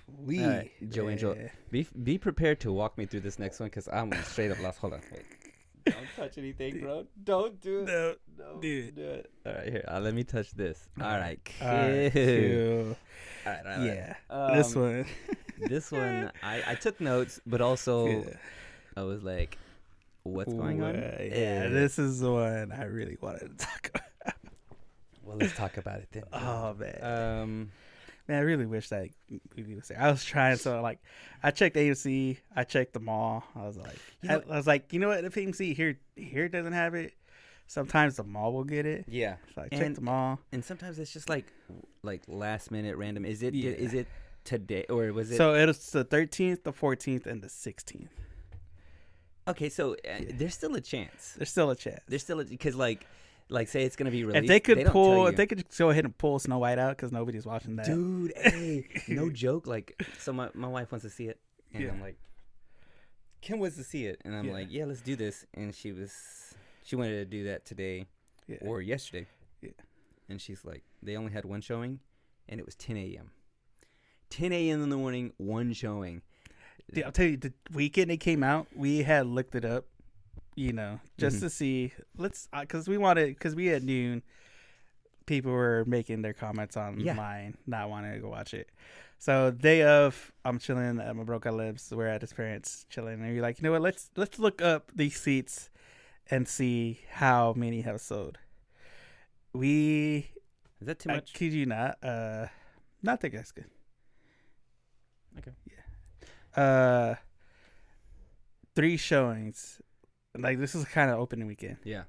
All right, Joe Angel, Yeah. be prepared to walk me through this next one because I'm straight up lost. Hold on, wait. Don't touch anything, bro. Don't do it. No, No, dude. do it. All right, here. Let me touch this. All right, All right, cool. cool. All right. Yeah, this one. This one, I took notes, but also Yeah. I was like, what's going on? Yeah, this is the one I really wanted to talk about. Well, let's talk about it then. Oh man, Man, I really wish that movie was there. I was trying, so like, I checked AMC, I checked the mall. I was like, I was like, you know what? If AMC here doesn't have it, sometimes the mall will get it. yeah. So I checked the mall, and sometimes it's just like last minute random. Is it Yeah. is it today or was it? so it was the 13th, the 14th, and the 16th. Okay, so there's still a chance. There's still a chance. There's still because like say it's gonna be released. If they could don't tell you. if they could just go ahead and pull Snow White out because nobody's watching that. Dude, hey, no joke. Like, so my wife wants to see it, and Yeah. I'm like, Kim wants to see it, and I'm Yeah. like, yeah, let's do this. And she wanted to do that today Yeah. or yesterday. Yeah. And she's like, they only had one showing, and it was 10 a.m. 10 a.m. in the morning, one showing. Dude, I'll tell you, the weekend it came out, we had looked it up, just to see. Because we at noon, people were making their comments online, not wanting to go watch it. So day of, I'm chilling at my broke lives. We're at his parents chilling, and you're like, you know what? Let's look up these seats and see how many have sold. Is that too much? I kid you not. Not think that's good. Okay. Yeah. 3 showings. Like, this is kind of opening weekend. Yeah.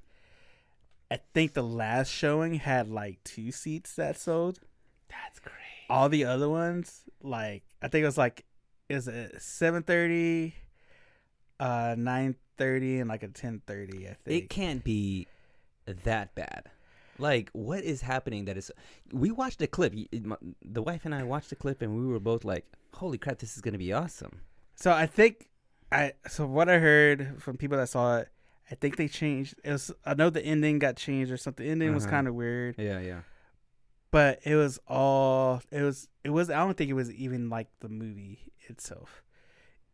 I think the last showing had like 2 seats that sold. That's great. All the other ones, like, I think it was at 7:30, 9:30, and like a 10:30. I think It can't be that bad. Like, what is happening that is... We watched a clip. The wife and I watched the clip, and we were both like, holy crap, this is going to be awesome. So I think so what I heard from people that saw it, I think they changed. I know the ending got changed or something. The ending was kind of weird. Yeah. But it was I don't think it was even like the movie itself.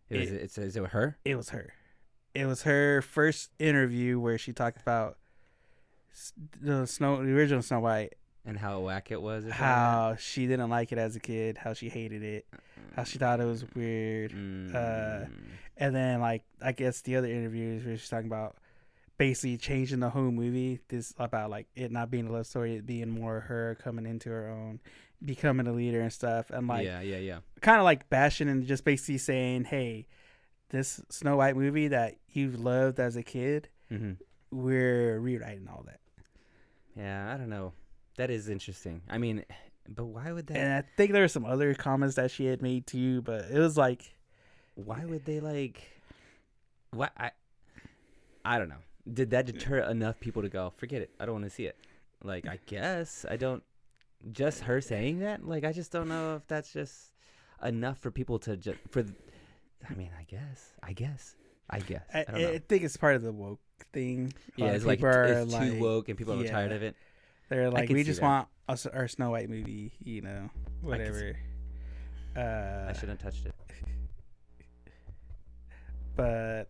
Is it her? It was her. It was her first interview where she talked about the original Snow White, And how whack it was? how she didn't like it as a kid, how she hated it, how she thought it was weird. And then, like, I guess the other interviews where she's talking about basically changing the whole movie. This about like it not being a love story, it being more her coming into her own, becoming a leader and stuff. And like, yeah. kind of like bashing and just basically saying, hey, this Snow White movie that you've loved as a kid, we're rewriting all that. Yeah, I don't know. That is interesting. I mean, but why would that? And I think there were some other comments that she had made too, but it was like, why would they like? What I don't know. Did that deter enough people to go, forget it? I don't want to see it. Like, I guess I don't. Just her saying that, like, I just don't know if that's just enough for people to just I mean, I guess. I don't know. I think it's part of the woke thing. Yeah, it's like it's too woke and people are tired of it. They're like, we just that. want our Snow White movie, whatever. I shouldn't have touched it. But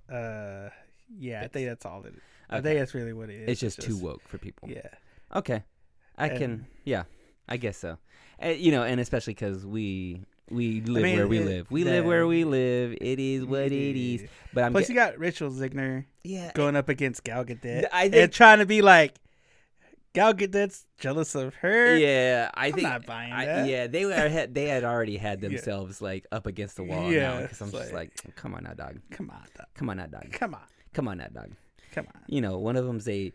yeah, I think that's all it is. I Okay. think that's really what it is. It's just too woke for people. Yeah. Okay. I guess so. And especially because we live where we live. We live where we live. It is what it is. But Plus, you got Rachel Zegler yeah, going up against Gal Gadot. I think, and trying to be like, Gal Gadot's jealous of her. Yeah, I'm not buying that. Yeah, they had already had themselves like up against the wall now. Because I'm just like, come on now, dog. Come on, dog. Come on now, dog. Come on. Come on now, dog. Come on. One of them's a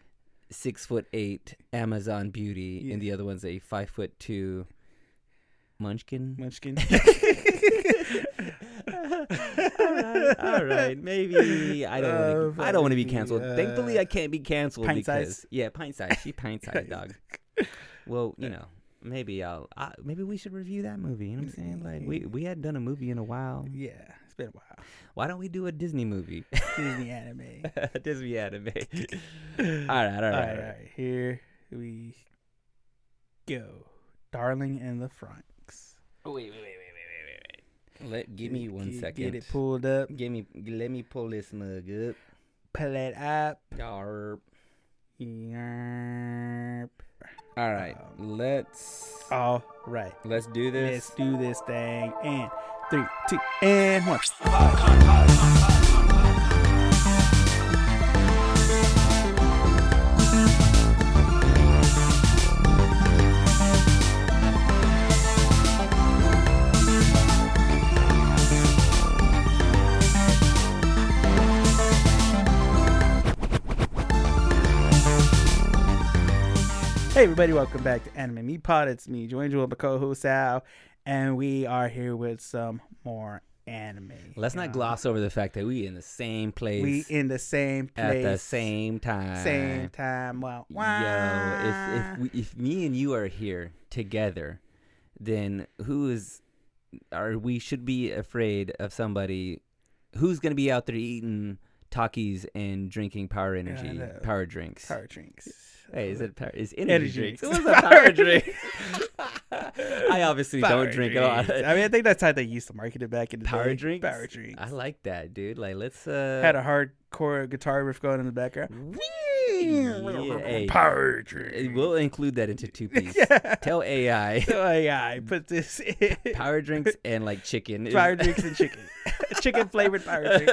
6'8" Amazon beauty, and the other one's a 5'2" Munchkin. All right. Maybe I don't want to be canceled. Thankfully, I can't be canceled pint because size. Pint size. She pint size, dog. Well, maybe maybe we should review that movie. You know what I'm saying? Like we hadn't done a movie in a while. Yeah, it's been a while. Why don't we do a Disney movie? Disney anime. Disney anime. All right. Here we go. Darling in the Franxx. Oh, wait. Give me 1 second. Get it pulled up. Let me pull this mug up. Pull it up. Yarp. Yarp. All right, let's do this. Let's do this thing. And 3, 2, and 1. Hey everybody, welcome back to Anime Me Pod. It's me, Joanne Jewel, my co-host Al, and we are here with some more anime. Let's not gloss over the fact that we in the same place. We in the same place at the same time. Same time. Wow. Yo, if me and you are here together, then we should be afraid of somebody who's gonna be out there eating Takis and drinking power drinks. Power drinks. Hey, is energy drinks? It was a power drink. I obviously don't drink a lot. I mean, I think that's how they used to market it back in the day. Power drinks. I like that, dude. Like, let's had a hardcore guitar riff going in the background. Hey, power drink. We'll include that into 2-piece. Tell AI. Put this in. Power drinks and like chicken. Power drinks and chicken. Chicken flavored power drink.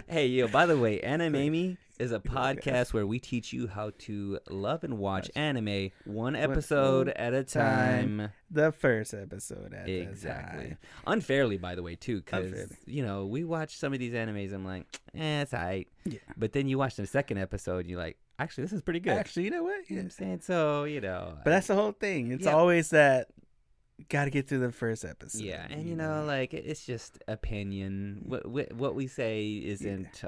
Hey, yo, by the way, Anime is a podcast where we teach you how to love and watch anime one episode at a time. The first episode at a time. Exactly. Unfairly, by the way, too, because, we watch some of these animes, I'm like, it's all right. Yeah. But then you watch the second episode, you're like, actually, this is pretty good. Actually, you know what? You know what I'm saying? So, But that's the whole thing. It's always that, got to get through the first episode. Yeah, and, like, it's just opinion. What we say isn't...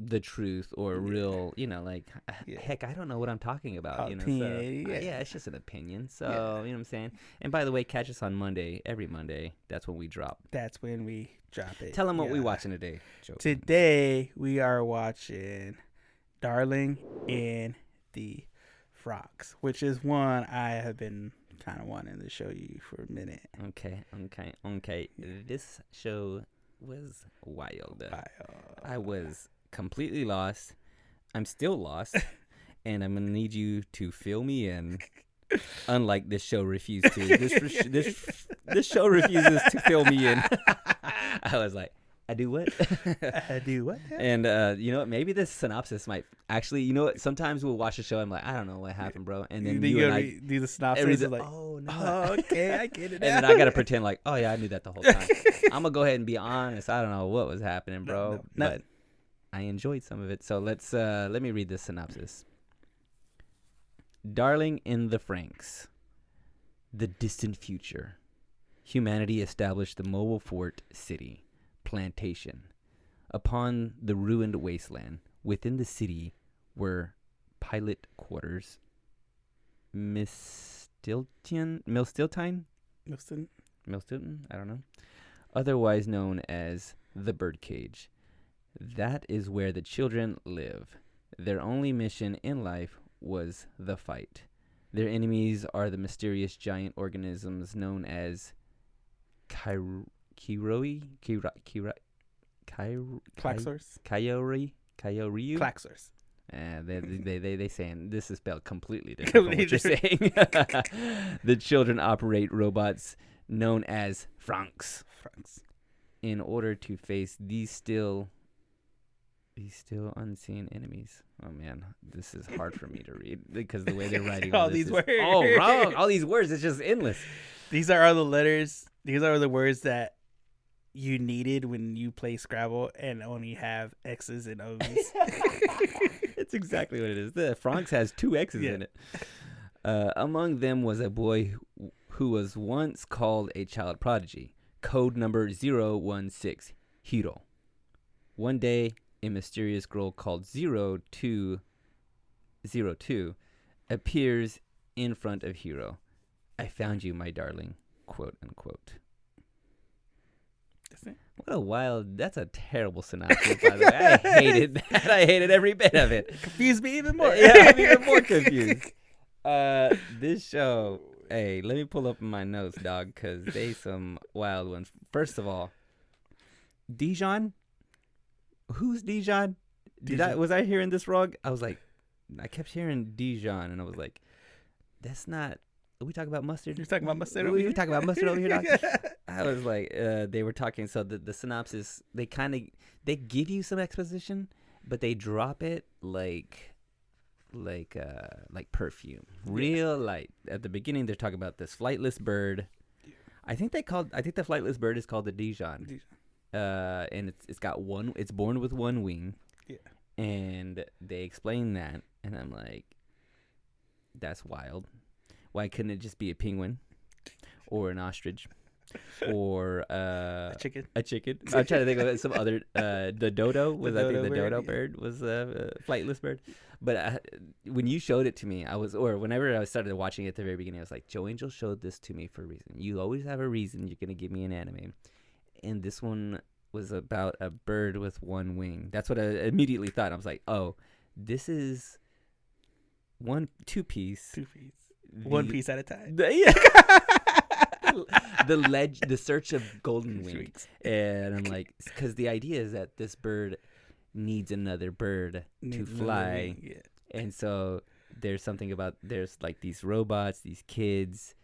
the truth or real, heck, I don't know what I'm talking about, it's just an opinion. So, you know what I'm saying? And by the way, catch us on Monday, every Monday. That's when we drop. That's when we drop it. Tell them what we watching today, Joe. Today, we are watching Darling in the Franxx, which is one I have been kind of wanting to show you for a minute. Okay. This show was wild. I was completely lost. I'm still lost, and I'm gonna need you to fill me in. Unlike this show refused to. This show refuses to fill me in. I was like, I do what? I do what? And you know what? Maybe this synopsis might actually. You know what? Sometimes we'll watch a show. I'm like, I don't know what happened, bro. And then you and I do the synopsis. Like, oh no, okay, I get it. And then I gotta pretend like, oh yeah, I knew that the whole time. I'm gonna go ahead and be honest. I don't know what was happening, bro, but I enjoyed some of it. So let me read this synopsis. Darling in the Franxx. The distant future. Humanity established the mobile fort city. Plantation. Upon the ruined wasteland, within the city were pilot quarters, Milstilton, I don't know, otherwise known as the birdcage. That is where the children live. Their only mission in life was the fight. Their enemies are the mysterious giant organisms known as Kyori. Klaxors. They saying this is spelled completely different from what you're saying. The children operate robots known as Franxx. In order to face these still unseen enemies. Oh man, this is hard for me to read because the way they're writing all these words. Oh, wrong! All these words. It's just endless. These are all the letters. These are the words that you needed when you play Scrabble and only have X's and O's. It's exactly what it is. The Franxx has 2 X's in it. Among them was a boy who was once called a child prodigy. Code number 016, Hiro. One day, a mysterious girl called 0202 appears in front of Hiro. I found you, my darling, quote unquote. What a wild, that's a terrible synopsis, by the way. I hated that. I hated every bit of it. Confused me even more. Yeah, I'm even more confused. This show, Hey, let me pull up my notes, dog, because they some wild ones. First of all, Dijon. Who's Dijon? Was I hearing this wrong? I was like, I kept hearing Dijon, and I was like, that's not. Are we talking about mustard? You're talking about mustard over here? We talking about mustard over here, dog? I was like, they were talking. So the synopsis, they give you some exposition, but they drop it like perfume, real light. At the beginning, they're talking about this flightless bird. I think the flightless bird is called the Dijon. And it's got one. It's born with one wing. Yeah. And they explain that, and I'm like, that's wild. Why couldn't it just be a penguin, or an ostrich, or a chicken? I'm trying to think of some other. The dodo was. I think the dodo bird was a flightless bird. But when you showed it to me, whenever I started watching it at the very beginning, I was like, Joe Angel showed this to me for a reason. You always have a reason you're gonna give me an anime, and this one was about a bird with one wing. That's what I immediately thought. I was like, oh, this is two piece. One piece at a time. The search of golden wings. And I'm like, because the idea is that this bird needs another bird to fly. Yeah. And so there's like these robots, these kids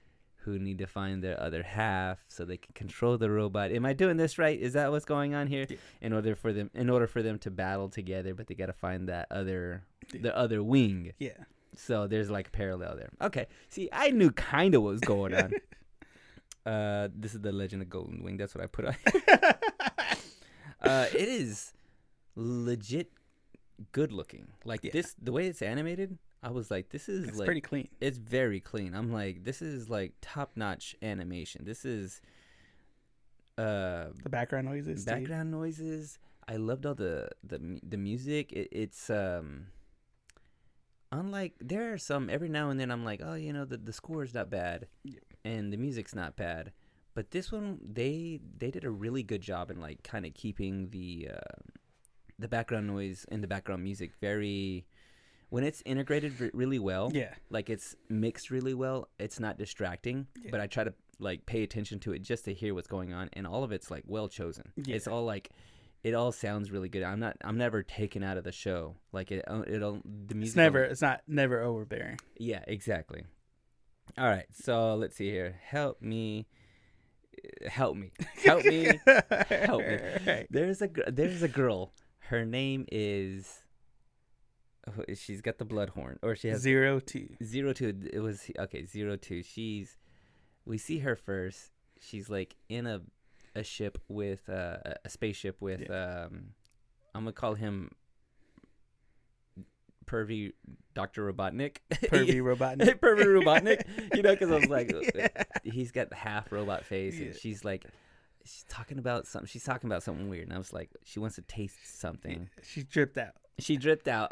who need to find their other half so they can control the robot. Am I doing this right? Is that what's going on here? Yeah. In order for them to battle together, but they got to find the other wing. Yeah. So there's like a parallel there. Okay. See, I knew kind of what was going on. This is the Legend of Golden Wing. That's what I put on. It is legit good looking. Like this, the way it's animated, I was like, it's pretty clean. It's very clean. I'm like, this is like top notch animation. This is the background noises. I loved all the music. It's unlike, there are some, every now and then I'm like, oh, the score is not bad, and the music's not bad, but this one they did a really good job in like kind of keeping the background noise and the background music very, when it's integrated really well. Yeah, like it's mixed really well. It's not distracting, but I try to like pay attention to it just to hear what's going on, and all of it's like well chosen. Yeah. It's all like, it all sounds really good. I'm never taken out of the show. Like the music. It's not never overbearing. Yeah, exactly. All right, so let's see here. Help me. There's a girl. Her name is. She's got the blood horn, or she has 02. 02. It was okay. 02. We see her first. She's like in a ship with a spaceship with I'm gonna call him Pervy Dr. Robotnik. Pervy Robotnik. Pervy Robotnik. Because I was like, he's got the half robot face, and she's talking about something weird, and I was like, she wants to taste something. She dripped out.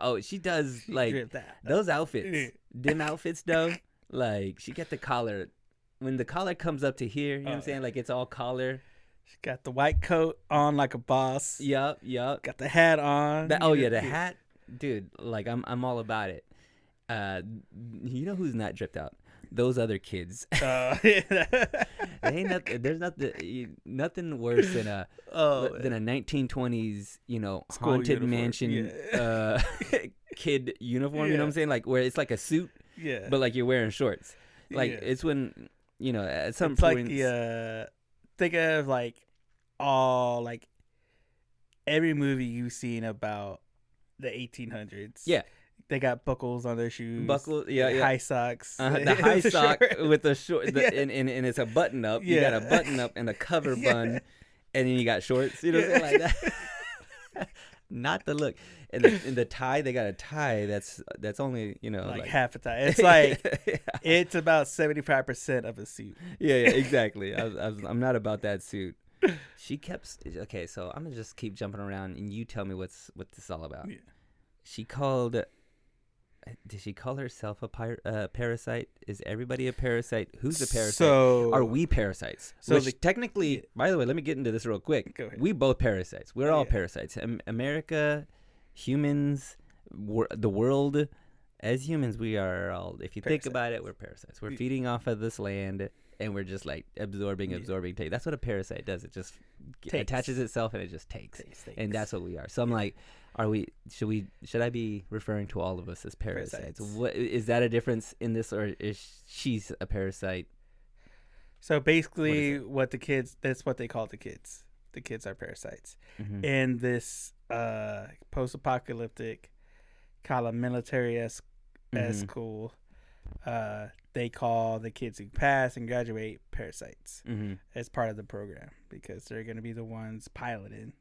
Oh, she does. Like those outfits. Them outfits though. Like she got the collar. When the collar comes up to here, you know what I'm saying? Like it's all collar. She got the white coat on like a boss. Yup. Got the hat on. The hat, dude. Like I'm all about it. You know who's not dripped out? Those other kids. There's nothing worse than a 1920s, school haunted uniform. Mansion kid uniform. You know what I'm saying? Like where it's like a suit, but like you're wearing shorts. Like it's when at some point. Like think of like all like every movie you've seen about the 1800s. Yeah. They got buckles on their shoes. High socks. The high sock with the short, and it's a button up. You got a button up and a cover bun, and then you got shorts. You know what I'm saying? Like that. Not the look. And the tie, they got a tie that's only like half a tie. It's like it's about 75% of a suit. Yeah, exactly. I'm not about that suit. She kept so I'm gonna just keep jumping around, and you tell me what this is all about. Yeah. Did she call herself a parasite? Is everybody a parasite? Who's a parasite? So, are we parasites? So technically, by the way, let me get into this real quick. Go ahead. We both parasites. We're all parasites. America, humans, the world, as humans, we are all, if you think about it, Parasites. we're parasites. We're feeding off of this land, and we're just like absorbing. That's what a parasite does. It just attaches itself, and it just takes. And that's what we are. So I'm like, should I be referring to all of us as parasites? What is that a difference in this, or is she's a parasite? So basically, that's what they call the kids. The kids are parasites. Mm-hmm. In this post-apocalyptic, kind of military-esque school, they call the kids who pass and graduate parasites as part of the program, because they're going to be the ones piloting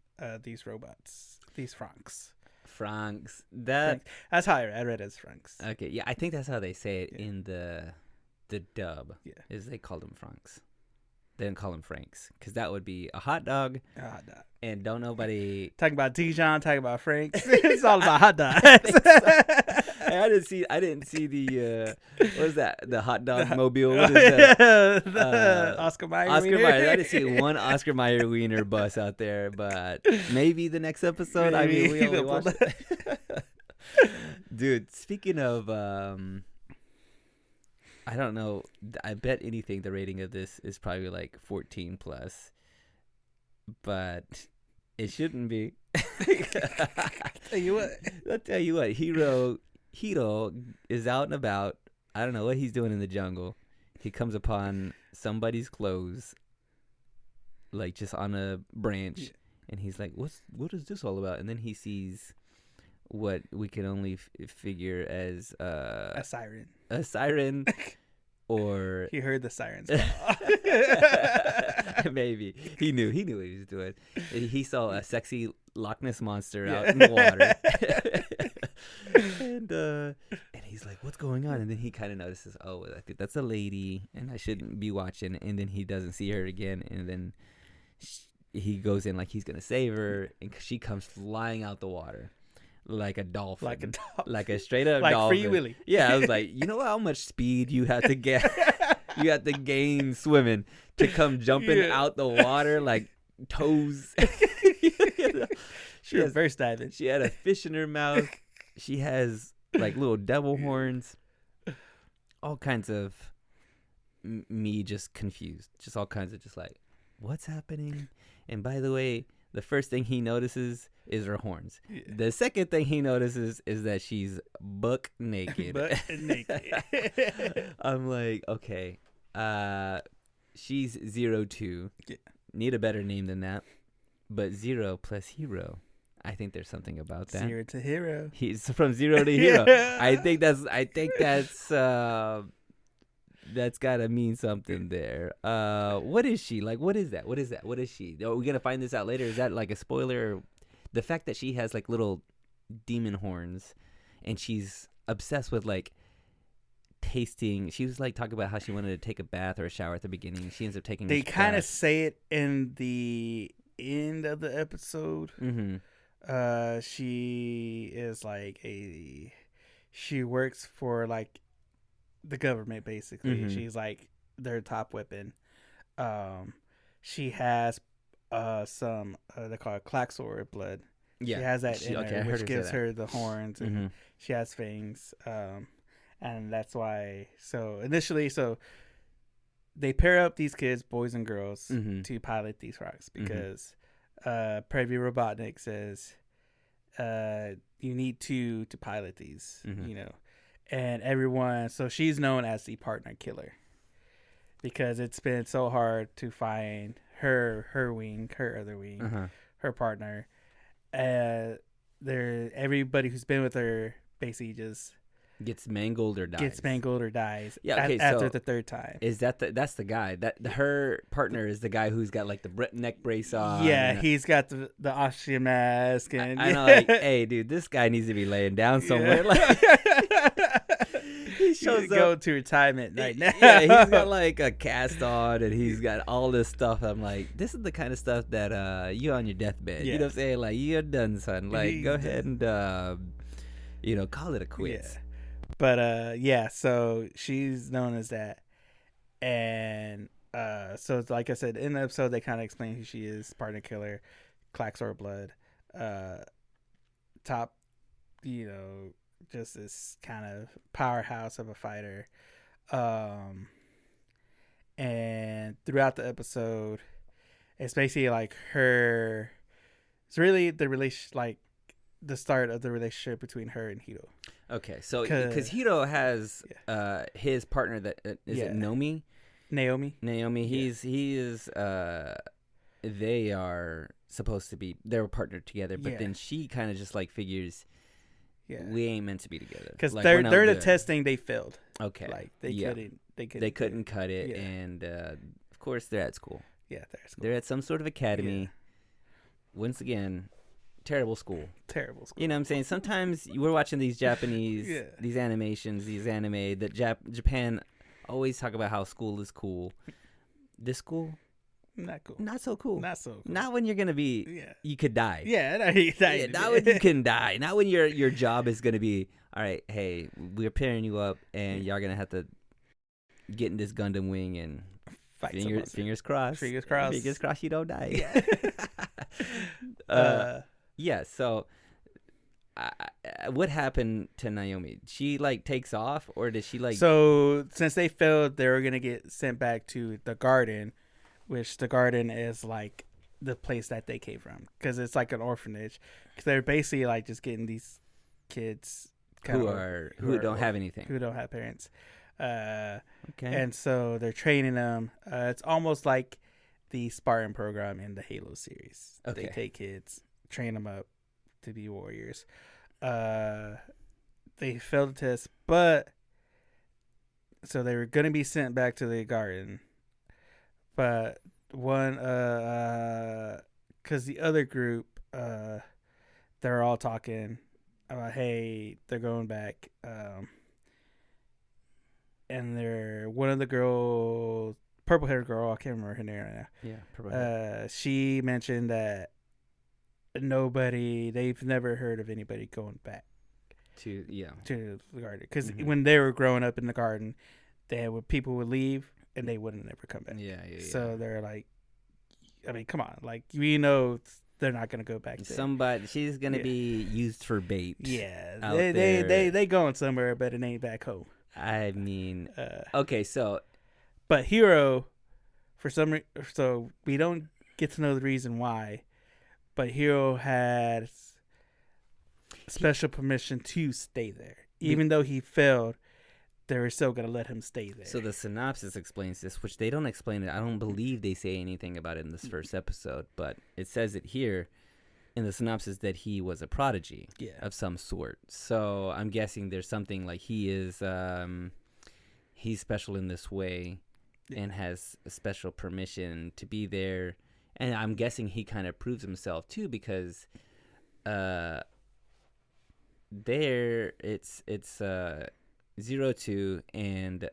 these robots, these Franxx. Franxx. That's how I read it as Franxx. Okay, yeah, I think that's how they say it in the dub. Yeah, is they call them Franxx. They didn't call them Franxx, because that would be a hot dog. A hot dog. And don't nobody talking about Dijon, talking about Franxx. It's all about hot dogs. I didn't see the what was that? The hot dog mobile. What is that? The Oscar Mayer. I didn't see one Oscar Mayer wiener bus out there, but maybe the next episode. Maybe. I mean, we only watched it. Dude, speaking of I don't know. I bet anything the rating of this is probably like 14 plus, but it shouldn't be. I'll tell you what. Hiro is out and about. I don't know what he's doing in the jungle. He comes upon somebody's clothes, like just on a branch, and he's like, "What is this all about?" And then he sees what we can only figure as a siren. A siren, or he heard the sirens. Maybe he knew what he was doing. He saw a sexy Loch Ness monster out in the water, and he's like, "What's going on?" And then he kind of notices, "Oh, that's a lady, and I shouldn't be watching." And then he doesn't see her again, and then he goes in like he's gonna save her, and she comes flying out the water. Like a dolphin. Like a straight up dolphin. Like Free Willy. Yeah, I was like, you know how much speed you have to get? You have to gain swimming to come jumping out the water like toes. She reverse diving. She had a fish in her mouth. She has like little devil horns. All kinds of me just confused. Just all kinds of just like, what's happening? And by the way, the first thing he notices is her horns. Yeah. The second thing he notices is that she's buck naked. I'm like, okay, she's 02. Yeah. Need a better name than that. But 0 plus hero. I think there's something about that. 0 to hero. He's from 0 to hero. I think that's gotta mean something there. What is she? Like, what is that? What is she? Are we gonna find this out later? Is that like a spoiler? The fact that she has like little demon horns, and she's obsessed with like tasting. She was like talking about how she wanted to take a bath or a shower at the beginning. She ends up taking. They kind of say it in the end of the episode. Mm-hmm. She is like she works for like the government, basically. Mm-hmm. She's like their top weapon. She has some they call it Klaxor blood. Yeah, she has that in her, which gives her the horns, and she has fangs. And that's why. So initially, they pair up these kids, boys and girls, to pilot these rocks because Preview Robotnik says you need two to pilot these. You know. And everyone, so she's known as the partner killer because it's been so hard to find her other wing, her partner. Everybody who's been with her basically just gets mangled or dies. Yeah, okay, after the third time. Is that's the guy that her partner is the guy who's got like the neck brace on? Yeah, he's got the Austrian mask, and I know, like, hey, dude, this guy needs to be laying down somewhere. Like, he shows go to retirement right now. Yeah, he's got like a cast on, and he's got all this stuff. I'm like, this is the kind of stuff that you on your deathbed. Yeah. You know what I'm saying? Like, you're done, son. Like, go ahead and call it a quits. Yeah. But so she's known as that, and so like I said in the episode, they kind of explain who she is: partner killer, Klaxor blood, top, just this kind of powerhouse of a fighter. And throughout the episode, it's basically like her. It's really the relation, like the start of the relationship between her and Hiro. Okay, so because Hiro has his partner that is it Naomi? Naomi. He is they are supposed to be, they're partnered together, but then she kind of just like figures we ain't meant to be together because like, they're the testing they failed. Okay, like they couldn't cut it, and of course they're at school. Yeah, they're at school. They're at some sort of academy. Once again, terrible school. You know what I'm saying? Sometimes we're watching these Japanese, these animations, these anime that Japan always talk about how school is cool. This school, not cool. Not so cool. Not so cool. Not when you're gonna be. You could die. Yeah, not when you can die. Not when your job is gonna be. All right, hey, we're pairing you up, and y'all gonna have to get in this Gundam wing and fight. Fingers crossed. Fingers crossed. Fingers crossed you don't die. Yeah. So, what happened to Naomi? She like takes off, or did she like? So since they failed, they were gonna get sent back to the garden, which the garden is like the place that they came from, because it's like an orphanage. Because they're basically like just getting these kids who don't have anything, who don't have parents. Okay. And so they're training them. It's almost like the Spartan program in the Halo series. Okay. They take kids, train them up to be warriors. They failed the test, but so they were going to be sent back to the garden. But one, because the other group, they're all talking about, hey, they're going back. And they're one of the girls, purple-haired girl, I can't remember her name right now. Yeah, purple-haired. She mentioned that they've never heard of anybody going back to the garden. Because when they were growing up in the garden, people would leave and they wouldn't ever come back. Yeah. So they're like, I mean, come on, like we know they're not gonna go back there. She's gonna be used for bait. Yeah, they going somewhere, but it ain't back home. I mean, okay, so, but Hiro, so we don't get to know the reason why, but Hiro had special permission to stay there, even though he failed. They were still gonna let him stay there. So the synopsis explains this, which they don't explain it. I don't believe they say anything about it in this first episode, but it says it here in the synopsis that he was a prodigy of some sort. So I'm guessing there's something like he is he's special in this way and has a special permission to be there. And I'm guessing he kind of proves himself too, because there it's 02 and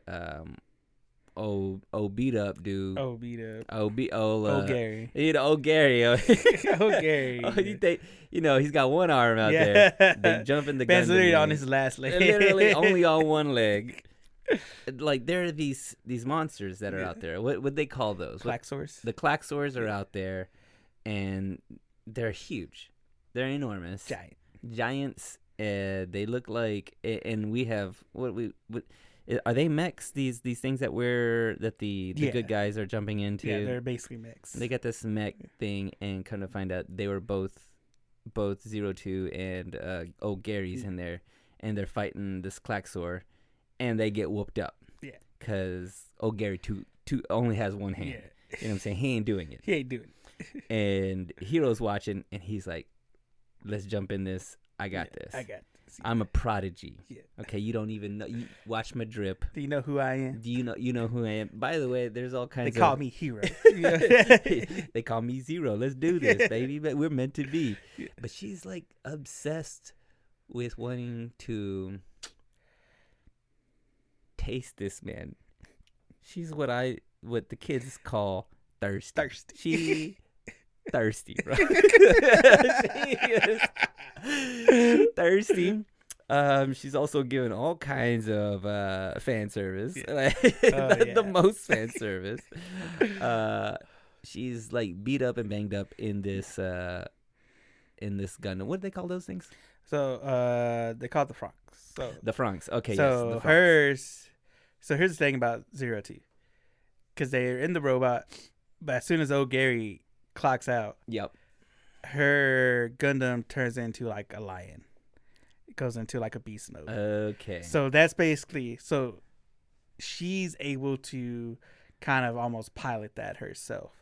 beat up dude. Gary. You know, Gary. Gary. He's got one arm out there. They jump in the gun. Literally on his last leg. Literally only on one leg. Like there are these monsters that are out there. What would they call those? Klaxors. The Klaxors are out there, and they're huge. They're enormous. Giants. They look like, and we have what are they mechs? These things that the good guys are jumping into. Yeah, they're basically mechs. They got this mech thing, and kind of find out they were both 02 and Gary's in there, and they're fighting this Klaxor, and they get whooped up. Yeah, because Gary only has one hand. Yeah. You know what I'm saying? He ain't doing it. And Hiro's watching, and he's like, "Let's jump in this. I got this. I'm a prodigy." Yeah. Okay, you don't even know. You watch my drip. Do you know who I am? Do you know who I am? By the way, there's all kinds. They call me Hiro. They call me Zero. Let's do this, baby. But we're meant to be. Yeah. But she's like obsessed with wanting to taste this man. She's what the kids call thirsty. She thirsty, bro. She is thirsty. She's also given all kinds of fan service, the most fan service. She's like beat up and banged up in this Gundam. What do they call those things? So they call it the Franxx. So The Franxx. Okay, yes, so the Franxx. hers. So here's the thing about 02, because they're in the robot, but as soon as old Gary clocks out, Yep. her Gundam turns into like a lion. It goes into like a beast mode. Okay. So that's basically so she's able to kind of almost pilot that herself,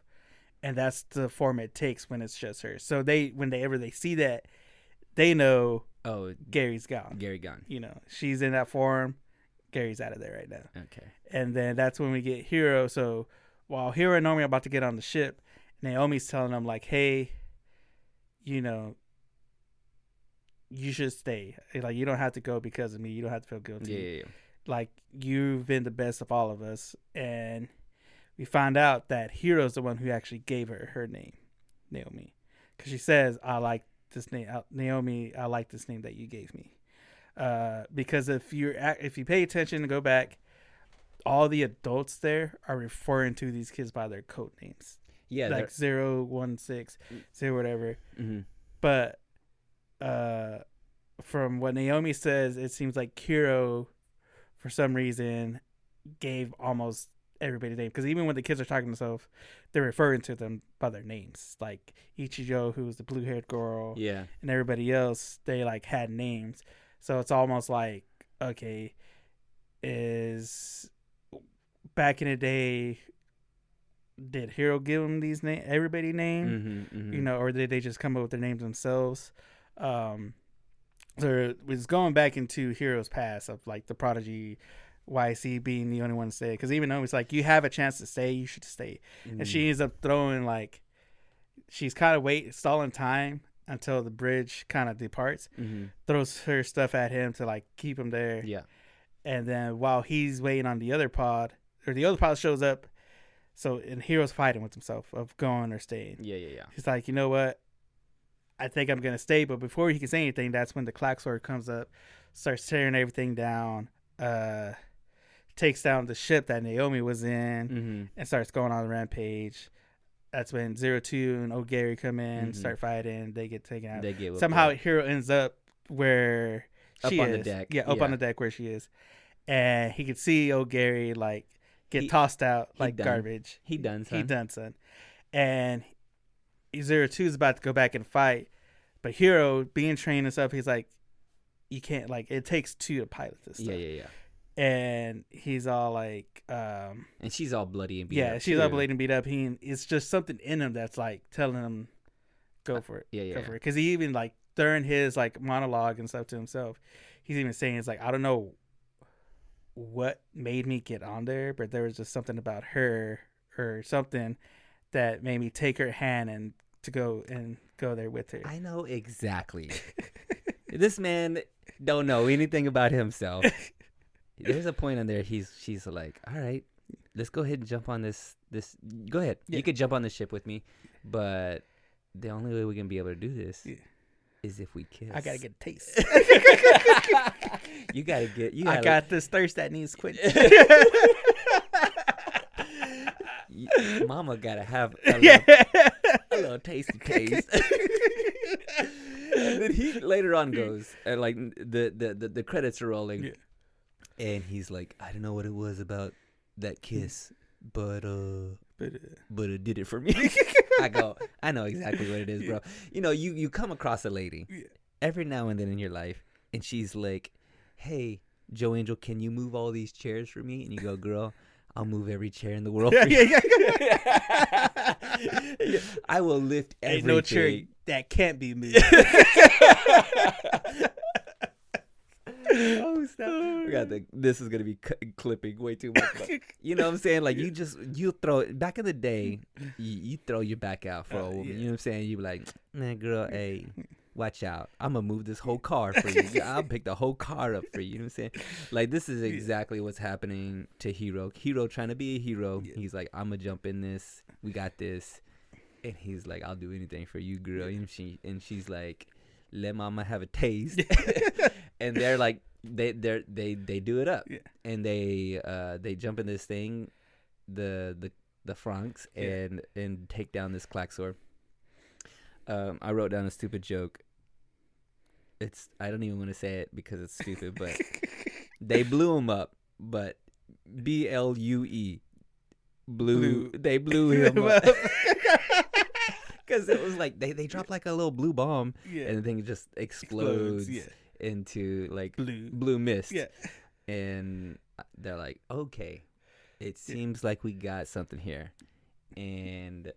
and that's the form it takes when it's just her. So whenever they see that, they know Gary's gone. Gary gone. You know, she's in that form. Gary's out of there right now. Okay. And then that's when we get Hiro. So while Hiro and Naomi are about to get on the ship, Naomi's telling them like, "Hey, you know, you should stay. Like, you don't have to go because of me. You don't have to feel guilty. Yeah. Like, you've been the best of all of us." And we find out that Hiro's the one who actually gave her name, Naomi, because she says, "I like this name, Naomi. I like this name that you gave me." Because if you pay attention and go back, all the adults there are referring to these kids by their code names. Yeah, like 016, 0 whatever. Mm-hmm. But from what Naomi says, it seems like Hiro, for some reason, gave almost everybody's name. Because even when the kids are talking to themselves, they're referring to them by their names. Like Ichijo, who was the blue-haired girl, yeah, and everybody else, they like had names. So it's almost like, okay, is back in the day, did Hiro give them these everybody name, you know, or did they just come up with their names themselves? So it was going back into Hiro's past of like the prodigy, YC being the only one to stay, because even though it's like, you have a chance to stay, you should stay. And she ends up throwing like, she's kind of stalling time until the bridge kind of departs, throws her stuff at him to like keep him there. Yeah. And then while he's waiting on the other pod, or the other pod shows up, and Hiro's fighting with himself of going or staying. Yeah. He's like, you know what? I think I'm going to stay. But before he can say anything, that's when the Klaxor comes up, starts tearing everything down, takes down the ship that Naomi was in, and starts going on a rampage. That's when 02 and O'Gary come in, start fighting. They get taken out. Somehow Hiro ends up where she is. Up on the deck. Yeah, up on the deck where she is. And he could see O'Gary like get tossed out like garbage. He done, son. And 02 is about to go back and fight. But Hiro, being trained and stuff, he's like, you can't, like, it takes two to pilot this stuff. Yeah. And he's all like, and she's all bloody and beat up. Yeah, she's all bloody and beat up. It's just something in him that's like telling him, go for it. Yeah. Go for it. Because he even, like, during his like monologue and stuff to himself, he's even saying, it's like, I don't know what made me get on there, but there was just something about her or something that made me take her hand and to go there with her. I know exactly. This man don't know anything about himself. There's a point on there. She's like, all right, let's go ahead and jump on this. Go ahead. Yeah. You could jump on the ship with me, but the only way we're gonna be able to do this is if we kiss. I gotta get a taste. You gotta get. I got this thirst that needs quit. Mama gotta have a little tasty taste. And then he later on goes, and like the credits are rolling, and he's like, I don't know what it was about that kiss, but it did it for me. I go, I know exactly what it is, bro. You know, you come across a lady every now and then in your life, and she's like, hey, Joe Angel, can you move all these chairs for me? And you go, girl, I'll move every chair in the world for you. I will lift everything. Ain't no chair that can't be moved. Oh, stop. This is going to be clipping way too much. But, you know what I'm saying? Like, you throw it. Back in the day, you throw your back out for a woman. You know what I'm saying? You be like, man, girl, hey, watch out. I'm going to move this whole car for you. I'll pick the whole car up for you. You know what I'm saying? Like, this is exactly what's happening to Hiro. Hiro trying to be a hero. Yeah. He's like, I'm going to jump in this. We got this. And he's like, I'll do anything for you, girl. And she's like, let mama have a taste. And they're like, they do it up. Yeah. And they jump in this thing, the Franxx, and take down this Klaxor. I wrote down a stupid joke. I don't even want to say it because it's stupid, but they blew him up, but BLUE. They blew him up. Because it was like they dropped like a little blue bomb, and the thing just explodes into like blue mist. Yeah. And they're like, okay, it seems like we got something here. And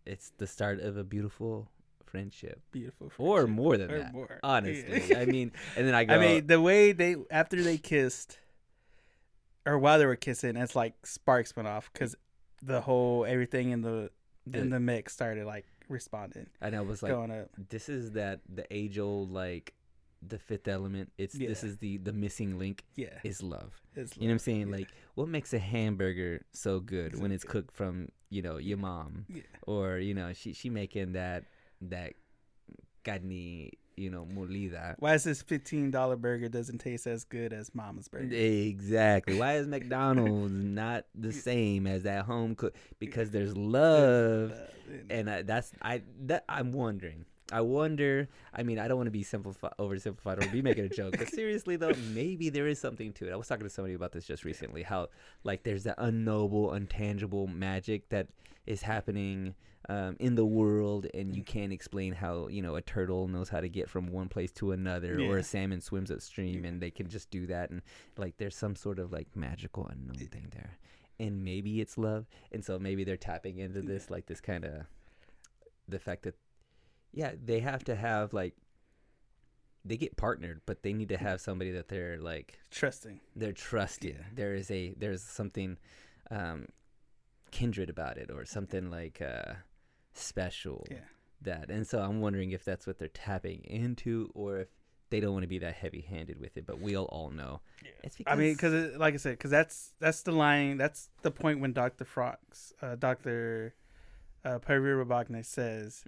it's the start of a beautiful friendship. Or more than that, honestly. Yeah. I mean, and then I go... the way after they kissed, or while they were kissing, it's like sparks went off because the whole everything in the mix started like responding. And I was like, going up. This is the age old, like, the fifth element. This is the missing link. Is love. You know what I'm saying? Like, what makes a hamburger so good when it's cooked from, your mom, or she making that carne, molida. Why is this $15 burger doesn't taste as good as mama's burger? Exactly. Why is McDonald's not the same as that home cook? Because there's love, and I'm wondering. I wonder. I mean, I don't want to be oversimplified or be making a joke, but seriously though, maybe there is something to it. I was talking to somebody about this just recently. How like there's that unknowable, untangible magic that is happening in the world, and you can't explain how a turtle knows how to get from one place to another, or a salmon swims upstream and they can just do that, and like there's some sort of like magical unknown thing there, and maybe it's love, and so maybe they're tapping into this like this kind of the fact that they have to have like they get partnered, but they need to have somebody that they're like trusting. They're trusting. There's something kindred about it, or something like special that, and so I'm wondering if that's what they're tapping into, or if they don't want to be that heavy-handed with it. But we'll all know. It's because, I mean, because like I said, because that's the line, that's the point when Dr. Franxx, Dr. Perry Rabagna says,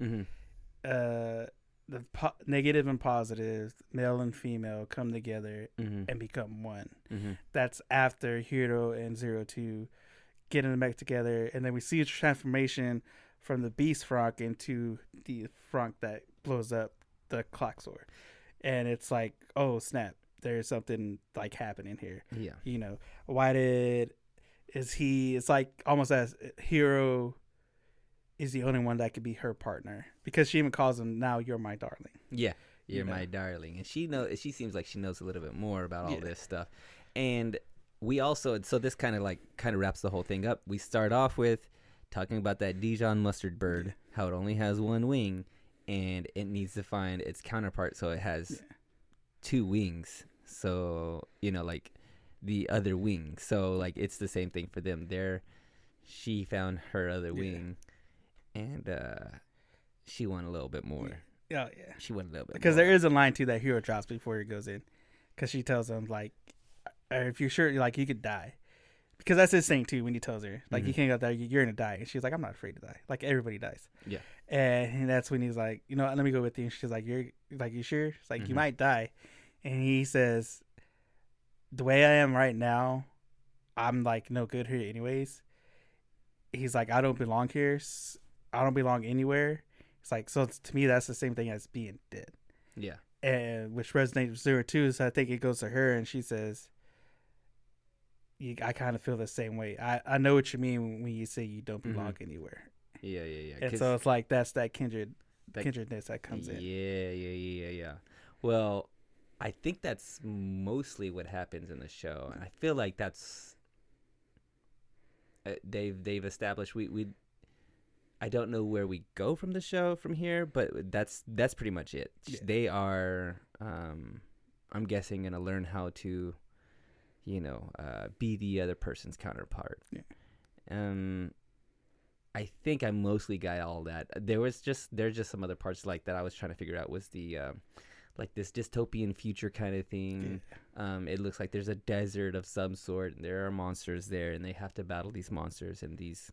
the negative and positive, male and female, come together and become one. That's after Hero and 02 getting them back together, and then we see a transformation from the Beast Franxx into the Franxx that blows up the clock sword, and it's like, oh snap, there's something like happening here. It's like almost as Hero is the only one that could be her partner, because she even calls him, now you're my darling. You're my darling, and she seems like she knows a little bit more about all this stuff. And we also, so this kind of wraps the whole thing up. We start off with talking about that Dijon mustard bird, how it only has one wing, and it needs to find its counterpart, so it has two wings. So, like the other wing. So, like, it's the same thing for them. She found her other wing, and she won a little bit more. She won a little bit because more. There is a line too that Hero drops before he goes in, because she tells him like, if you're sure, like, you could die, because that's his thing too when he tells her like, you can't go there, you're gonna die, and she's like, I'm not afraid to die, like everybody dies. And that's when he's like, let me go with you, and she's like, you sure? It's like, you might die. And he says, the way I am right now, I'm like no good here anyways. He's like, I don't belong here. I don't belong anywhere. It's like, so to me, that's the same thing as being dead. And which resonates with 02. So I think it goes to her, and she says, I kind of feel the same way. I know what you mean when you say you don't belong anywhere. And so it's like, that's that kindredness that comes in. Yeah. Well, I think that's mostly what happens in the show, and I feel like that's they've established. I don't know where we go from the show from here, but that's pretty much it. They are, I'm guessing, gonna learn how to, be the other person's counterpart. I think I mostly got all that. There's just some other parts like that I was trying to figure out, was the like this dystopian future kind of thing. It looks like there's a desert of some sort, and there are monsters there, and they have to battle these monsters, and these,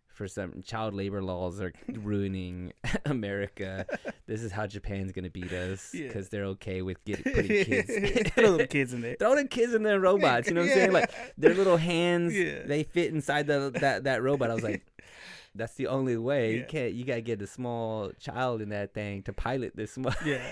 for some, child labor laws are ruining America. This is how Japan's gonna beat us, because they're okay with putting kids, throw the kids in there, throw the kids in their robots. You know what I'm saying? Like, their little hands, they fit inside that robot. I was like, That's the only way. Yeah. You gotta get a small child in that thing to pilot this small. Yeah.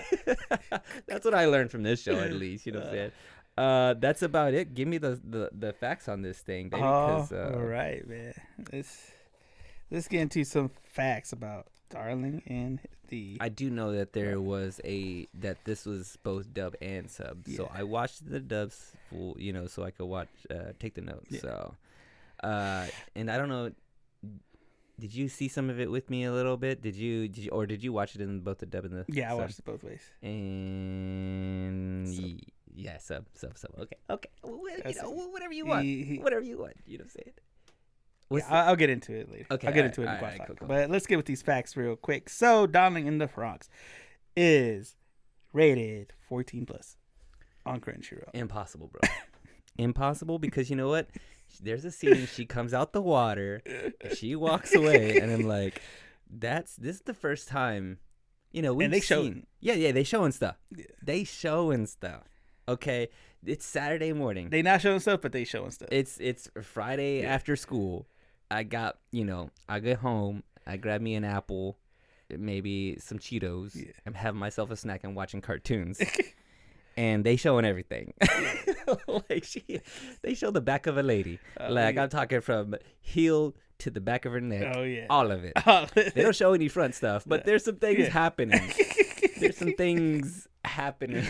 That's what I learned from this show, at least. You know what I'm saying? That's about it. Give me the facts on this thing, baby. All right, man. Let's get into some facts about Darling and the. I do know that this was both dub and sub. Yeah. So I watched the dubs full, so I could take the notes. Yeah. So, and I don't know. Did you see some of it with me a little bit? Did you watch it in both the dub and the? Yeah, I sub? watched it both ways. And Sub. yeah, sub. Okay. Well, That's whatever you want. Whatever you want. You know what I'm saying? Yeah, I'll get into it later. Okay, I'll get into it in all right, cool. But let's get with these facts real quick. So, Darling in the Franxx is rated 14 plus on Crunchyroll. Impossible, bro. Impossible, because you know what? There's a scene. She comes out the water. She walks away, and I'm like, this is the first time. We've seen. Yeah, they showing stuff. Yeah. They showing stuff. Okay, it's Saturday morning. They not showing stuff, but they showing stuff. It's Friday after school. I got, I get home. I grab me an apple, maybe some Cheetos. Yeah. I'm having myself a snack and watching cartoons. And they showing everything. They show the back of a lady. I'm talking from heel to the back of her neck. Oh, yeah. All of it. They don't show any front stuff, but there's some things happening. There's some things happening.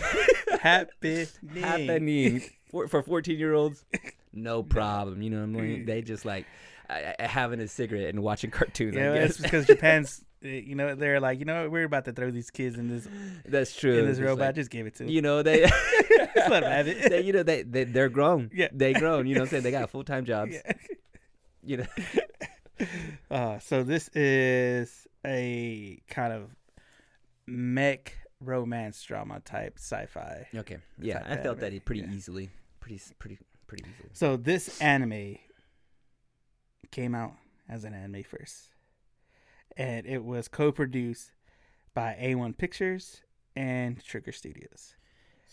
Happening. For 14-year-olds, no problem. You know what I mean? They just having a cigarette and watching cartoons. Yeah, I guess. that's because Japan's, they're like, we're about to throw these kids in this. That's true. In this robot, just give it to them. They. Just let them have it. They're grown. Yeah, they grown. You know what I'm saying? They got full-time jobs. Yeah. So this is a kind of mech romance drama type sci-fi. Okay. Yeah, I felt that pretty easily. Pretty easily. So this anime came out as an anime first, and it was co-produced by A1 Pictures and Trigger Studios.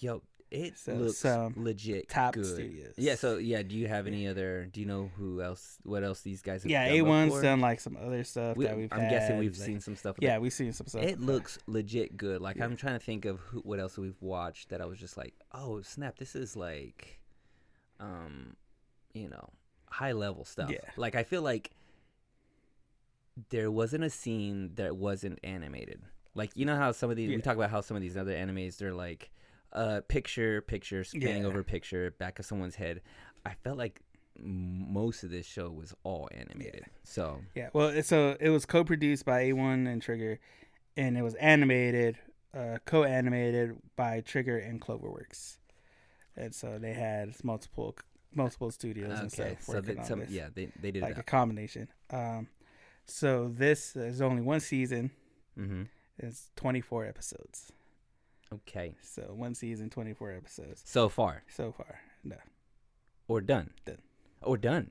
Yo, it looks legit top good. Studios. Yeah. So yeah, do you have any other? Do you know what else these guys have? Yeah, done A1's before? done some other stuff that we've. I'm guessing we've seen some stuff. Yeah, we've seen some stuff. It looks legit good. I'm trying to think of what else we've watched that I was just like, oh snap, this is high level stuff. Yeah. I feel like there wasn't a scene that wasn't animated. How some of these we talk about how some of these other animes they're picture spanning over picture back of someone's head. I felt like most of this show was all animated. So yeah, well, so it was co-produced by A1 and Trigger, and it was animated, co-animated by Trigger and Cloverworks, and so they had multiple studios and stuff working on this. Yeah, they did a combination. So this is only one season. Mm-hmm. It's 24 episodes. Okay. So one season, 24 episodes. So far. No. Or done. Done.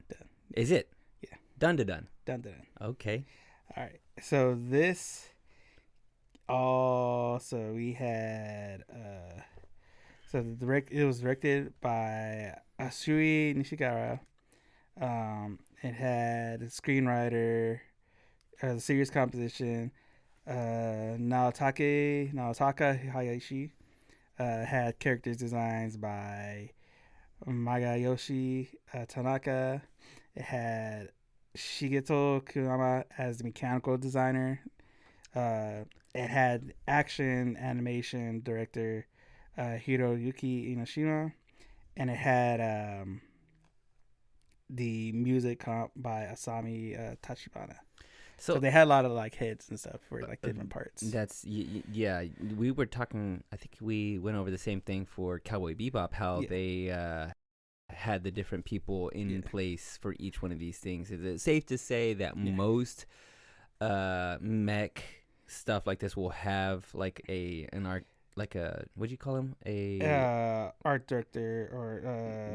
Is it? Yeah. Done. Done. Okay. All right. So this also we had it was directed by Asui Nishigara. It had a screenwriter, the series composition, Naotaka Hayashi. Had characters designs by Magayoshi Tanaka. It had Shigeto Kurama as the mechanical designer. It had action animation director Hiroyuki Inoshima, and it had the music comp by Asami Tachibana. So they had a lot of heads and stuff for different parts. That's yeah. We were talking. I think we went over the same thing for Cowboy Bebop. How they had the different people in place for each one of these things. Is it safe to say that most mech stuff like this will have an art, what do you call him? Art director or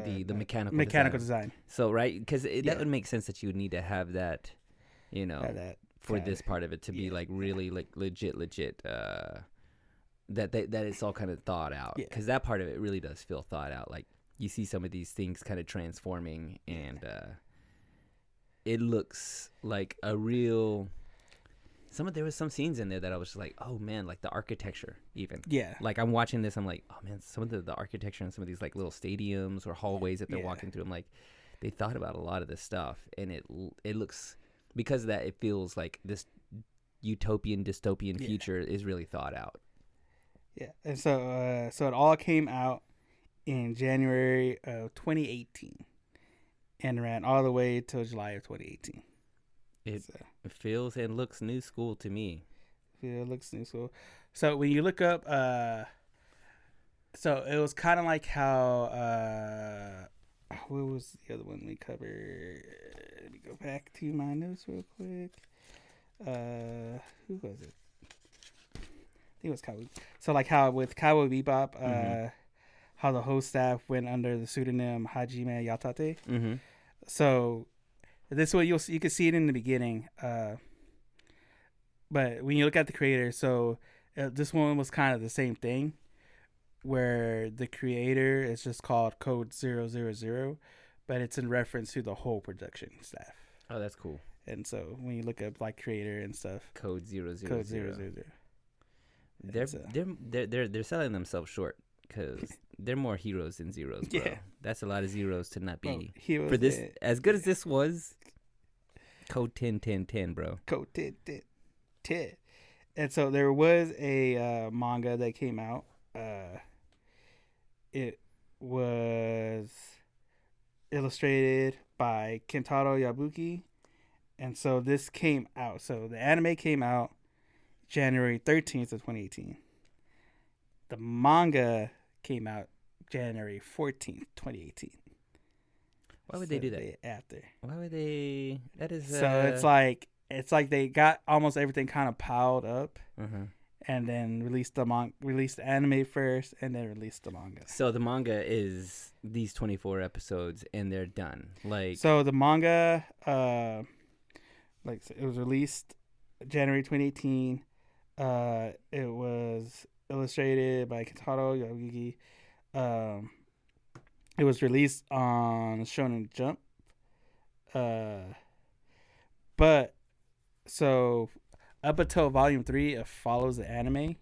the mechanical design. So right, because that would make sense that you would need to have that. For this part of it to be really legit that it's all kind of thought out, because that part of it really does feel thought out. You see some of these things kind of transforming, and it looks like a real. There was some scenes in there that I was just like, oh man, like the architecture even. Yeah. Like I'm watching this, I'm like, oh man, some of the architecture in some of these like little stadiums or hallways that they're walking through. I'm like, they thought about a lot of this stuff, and it looks, because of that, it feels like this utopian dystopian future is really thought out. Yeah, and so it all came out in January of 2018 and ran all the way till July of 2018. It feels and looks new school to me. It looks new school. So when you look up, so it was kind of like how, what was the other one we covered? Let me go back to my notes real quick. Who was it? I think it was Cowboy. So like how with Cowboy Bebop, how the whole staff went under the pseudonym Hajime Yatate. Mm-hmm. So this way you can see it in the beginning, but when you look at the creator, so this one was kind of the same thing, where the creator is just called Code 000, but it's in reference to the whole production staff. Oh, that's cool. And so when you look up like creator and stuff, Code 000. Code 000. They're selling themselves short, because they're more heroes than zeros, bro. Yeah. That's a lot of zeros to not be. For this, as good as this was, Code 10, bro. Code 10. And so there was a manga that came out. It was illustrated by Kentaro Yabuki. And so this came out. So the anime came out January 13th of 2018. The manga came out January 14th, 2018. Why would they do that? After. Why would they? That is. So it's like they got almost everything kind of piled up, and then released the anime first, and then released the manga. So the manga is these 24 episodes, and they're done. Like, so the manga, it was released January 2018. It was illustrated by Kentaro Yabuki. It was released on Shonen Jump. But so up until volume 3, it follows the anime.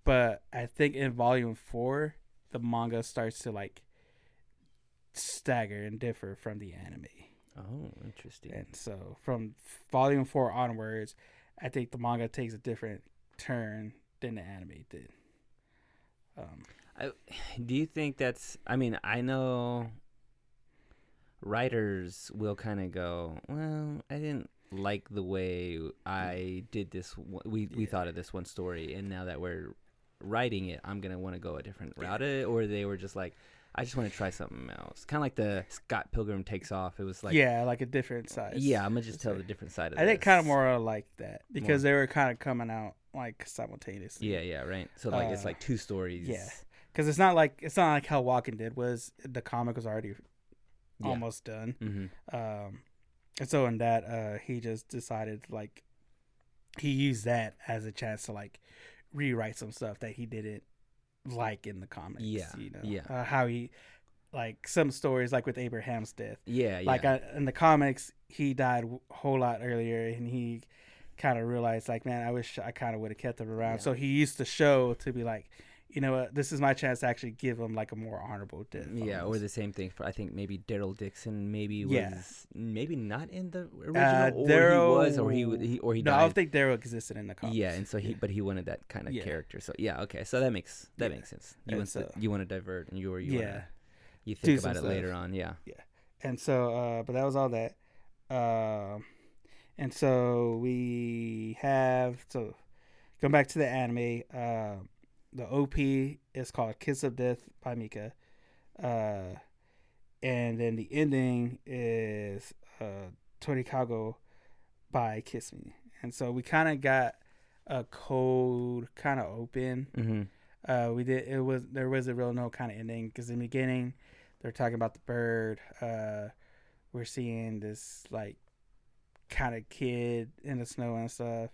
But I think in volume 4, the manga starts to like stagger and differ from the anime. Oh, interesting. And so from volume 4 onwards, I think the manga takes a different turn than the anime did. Do you think that's? I mean, I know writers will kind of go, well, I didn't like the way I did this. We thought of this one story, and now that we're writing it, I'm gonna want to go a different route. Or they were just like, I just want to try something else. Kind of like the Scott Pilgrim Takes Off. It was like, like a different side. Yeah, I'm gonna just tell the different side of it. I think kind of more like that because they were kind of coming out like simultaneously. Yeah, right. So like it's like two stories. Yeah, because it's not like how Walking Dead was. The comic was already almost done. Mm-hmm. And so in that, he just decided like he used that as a chance to like rewrite some stuff that he didn't like in the comics. How he like some stories like with Abraham's death. Like in the comics, he died a whole lot earlier, and he kind of realized like, man, I wish I kind of would have kept him around. So he used the show to be like, you know what, this is my chance to actually give him like a more honorable death. Or the same thing for I think maybe Daryl Dixon was maybe not in the original, or he died. No, I don't think Daryl existed in the comics. Yeah, and so he wanted that kind of character. So okay, so that makes sense. You want to divert, and you think about it later on. Yeah. And so but that was all that. And so we have going back to the anime. The OP is called Kiss of Death by Mika. And then the ending is Torikago by Kiss Me. And so we kind of got a cold kind of open. Mm-hmm. There was a real no kind of ending because in the beginning they're talking about the bird. We're seeing this like kind of kid in the snow and stuff.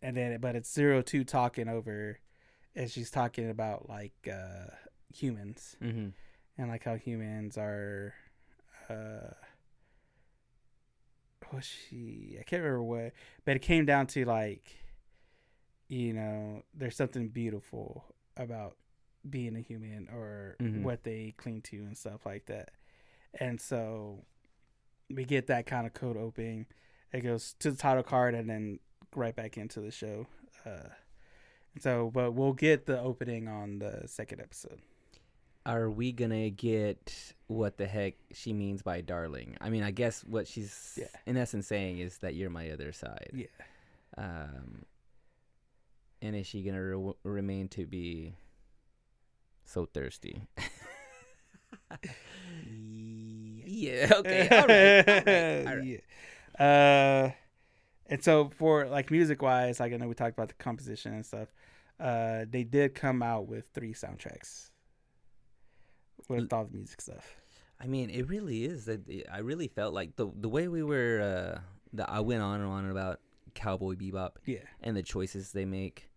And then, but it's 02 talking over, and she's talking about like humans, and like how humans are was she? I can't remember what, but it came down to like, there's something beautiful about being a human or what they cling to and stuff like that. And so we get that kind of cold opening. It goes to the title card and then right back into the show. But we'll get the opening on the second episode. Are we gonna get what the heck she means by darling? I mean, I guess what she's in essence saying is that you're my other side. Yeah. And is she gonna remain to be so thirsty? Yeah. Okay. All right. Yeah. And so for like music wise, like I know we talked about the composition and stuff. They did come out with 3 soundtracks with all the music stuff. I mean, it really is. I really felt like the way we were. I went on and on about Cowboy Bebop. Yeah. And the choices they make.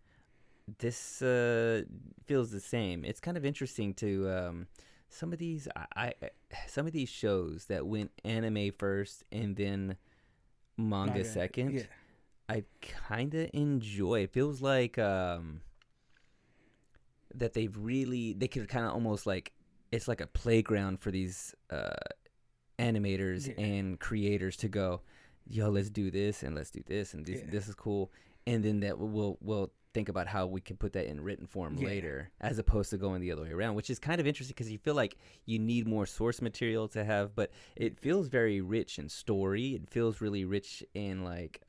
This feels the same. It's kind of interesting to some of these shows that went anime first and then manga second. Yeah. I kind of enjoy. It feels like that they could kind of almost like it's like a playground for these animators and creators to go, yo, let's do this and let's do this and this is cool, and then that we'll think about how we can put that in written form later, as opposed to going the other way around, which is kind of interesting because you feel like you need more source material to have, but it feels very rich in story. It feels really rich in like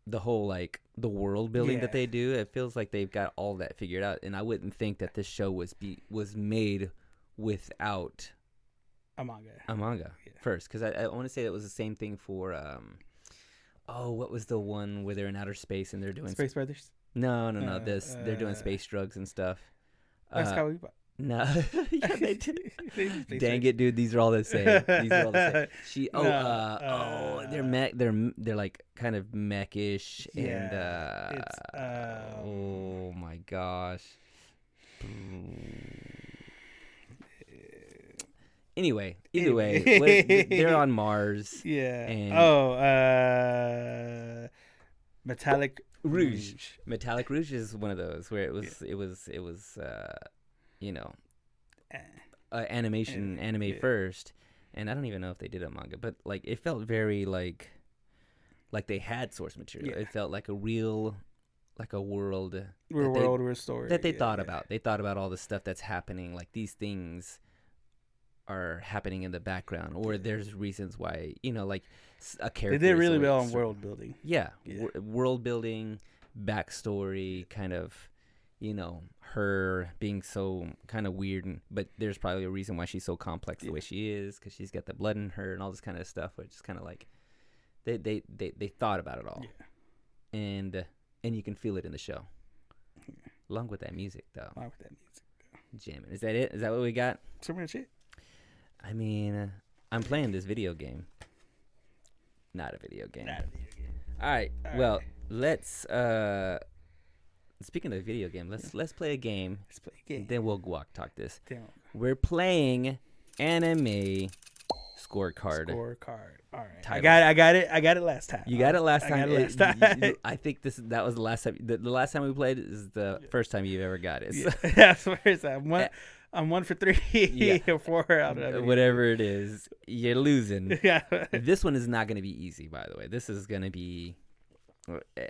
the whole like the world building that they do. It feels like they've got all that figured out, and I wouldn't think that this show was made without a manga first, because I want to say it was the same thing for what was the one where they're in outer space and they're doing Space Brothers? No. They're doing space drugs and stuff. That's how we. No, yeah, they do. Dang it, dude! These are all the same. They're like kind of mechish, and oh my gosh. Anyway, either way, they're on Mars. Yeah. And Metallic Rouge. Metallic Rouge is one of those where it was anime first, and I don't even know if they did a manga, but like it felt very like they had source material. It felt like a real world story that they thought about. They thought about all the stuff that's happening, like these things are happening in the background, or there's reasons why, like a character. They did really well on world building. World building, backstory, kind of, her being so kind of weird, but there's probably a reason why she's so complex the way she is, because she's got the blood in her and all this kind of stuff, which is kind of like they thought about it all, and you can feel it in the show, along with that music though. Jamming. Is that it? Is that what we got? Pretty much it. I mean, I'm playing this video game. Not a video game. All right. Well, let's. Speaking of video game, let's play a game. Let's play a game. Then we'll talk this. We're playing anime scorecard. All right. Title. I got it last time. You got it last time. I think that was the last time. The last time we played is the first time you've ever got it. So. That's the first time. I'm 1 for 3 or 4 out of that. Whatever it is, you're losing. This one is not going to be easy, by the way. This is going to be.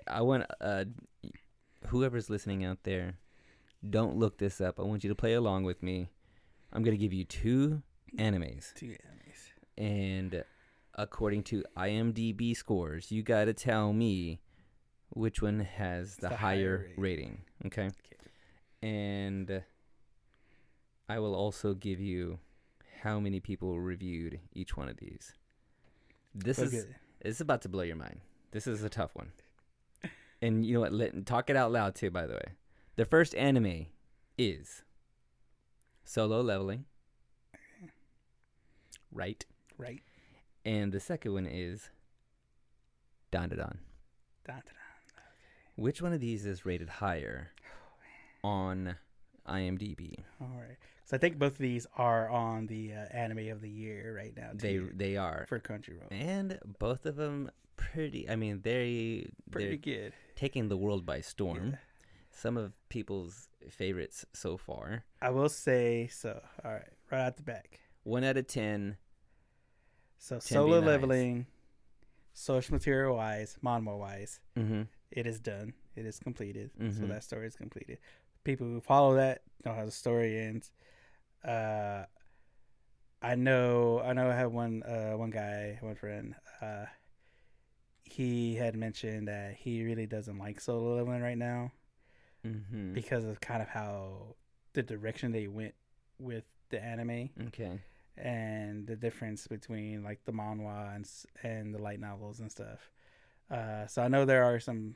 I want whoever's listening out there, don't look this up. I want you to play along with me. I'm going to give you 2 animes. And according to IMDb scores, you got to tell me which one has the higher rating. Okay? And I will also give you how many people reviewed each one of these. It's about to blow your mind. This is a tough one. And you know what? Talk it out loud too, by the way. The first anime is Solo Leveling. Right. And the second one is Dandadan. Okay. Which one of these is rated higher on IMDb. All right. So I think both of these are on the anime of the year right now. They are for Crunchyroll, and both of them pretty. I mean, they're good, taking the world by storm. Yeah. Some of people's favorites so far. I will say so. All right, right out the back. 1 out of 10. So 10 Solo being the Leveling, source material wise, manhwa wise, Mm-hmm. it is done. It is completed. So Mhm. that story is completed. People who follow that know how the story ends. I know. I had one friend. He had mentioned that he really doesn't like Solo Leveling right now Mm-hmm. because of kind of how the direction they went with the anime Okay. and the difference between like the manhwa and the light novels and stuff. So I know there are some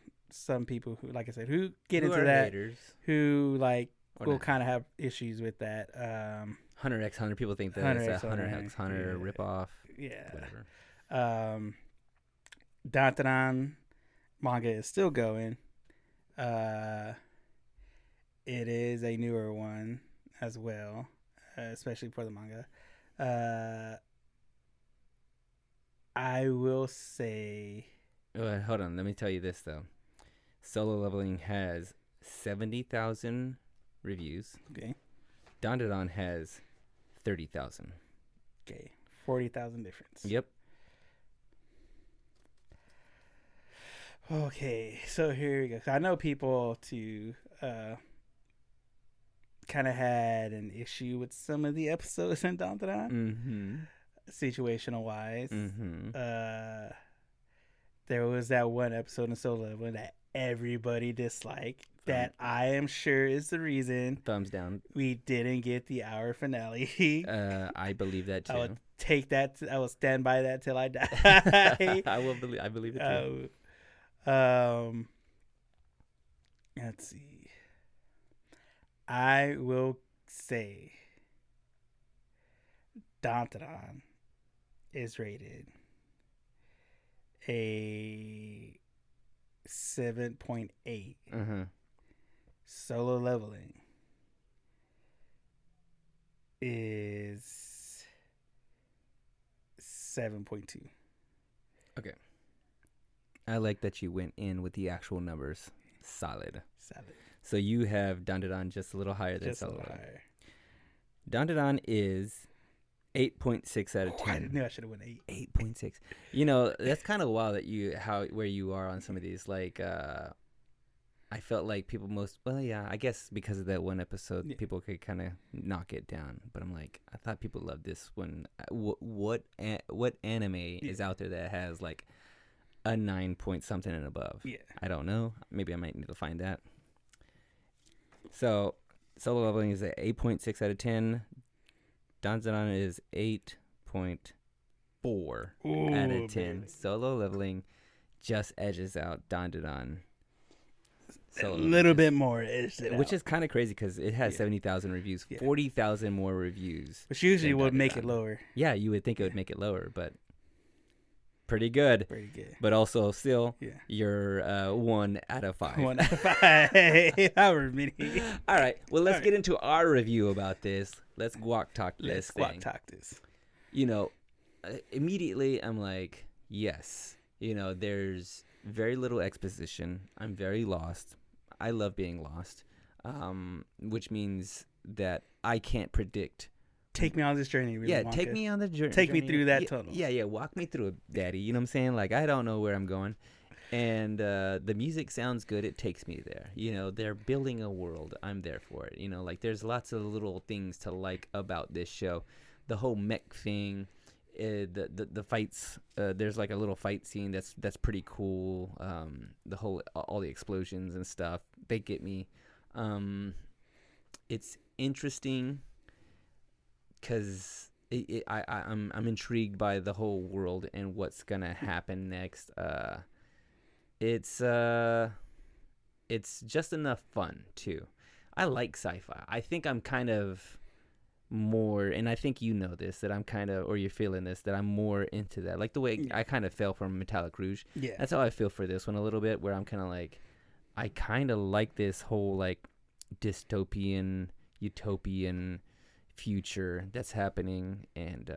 people who, like I said, who get Who into are that, haters? who like Or will not? kind of have issues with that. Hunter x Hunter. People think that Hunter it's a x Hunter Hunter, x Hunter yeah. ripoff. Yeah. Whatever. Dantaran manga is still going. It is a newer one as well, especially for the manga. I will say. Hold on. Let me tell you this though. Solo Leveling has 70,000 reviews. Okay. Dandadan has 30,000. Okay. 40,000 difference. Yep. Okay, so here we go. I know people too kind of had an issue with some of the episodes in Dantaran, Mm-hmm. situational wise. Mm-hmm. There was that one episode in Solo Leveling that everybody disliked. That I am sure is the reason Thumbs down. we didn't get the hour finale. I believe that too. I would take that. I will stand by that till I die. I believe it too. Let's see. I will say Dantaran is rated a 7.8. Uh-huh. Solo Leveling is 7.2. Okay. I like that you went in with the actual numbers. Solid. So you have Dandadan just a little higher than Solo. Just a little higher. Dandadan is 8.6 out of 10. I knew I should have went 8. 8.6. You know, that's kind of wild that where you are on some of these. Like, I felt like people I guess because of that one episode, people could kind of knock it down. But I'm like, I thought people loved this one. What anime is out there that has like a 9 point something and above? Yeah. I don't know. Maybe I might need to find that. So, Solo Leveling is at 8.6 out of 10. Dandadan is 8.4 out of 10. Baby. Solo Leveling just edges out Dandadan. A little bit more, which is kind of crazy because it has 70,000 reviews, 40,000 more reviews. Which usually would make it lower. Yeah, you would think it would make it lower, but pretty good. But also still, you're 1 out of 5. 1 out of 5. However many. All right. Well, let's get into our review about this. Let's guac talk this thing. Let's guac talk this. You know, immediately I'm like, yes. You know, there's very little exposition. I'm very lost. I love being lost, which means that I can't predict. Take me on this journey. Really, take me on the journey. Take me through that tunnel. Yeah. Walk me through it, Daddy. You know what I'm saying? Like, I don't know where I'm going. And the music sounds good. It takes me there. You know, they're building a world. I'm there for it. You know, like, there's lots of little things to like about this show. The whole mech thing. The fights, there's like a little fight scene that's pretty cool. The whole all the explosions and stuff, they get me. It's interesting because I'm intrigued by the whole world and what's gonna happen next. It's just enough fun too. I like sci-fi. I think I'm kind of more, and I think you know this, that I'm kind of, or you're feeling this, that I'm more into that, like the way I kind of fell from Metallic Rouge. That's how I feel for this one a little bit, where I'm kind of like, I kind of like this whole like dystopian, utopian future that's happening, and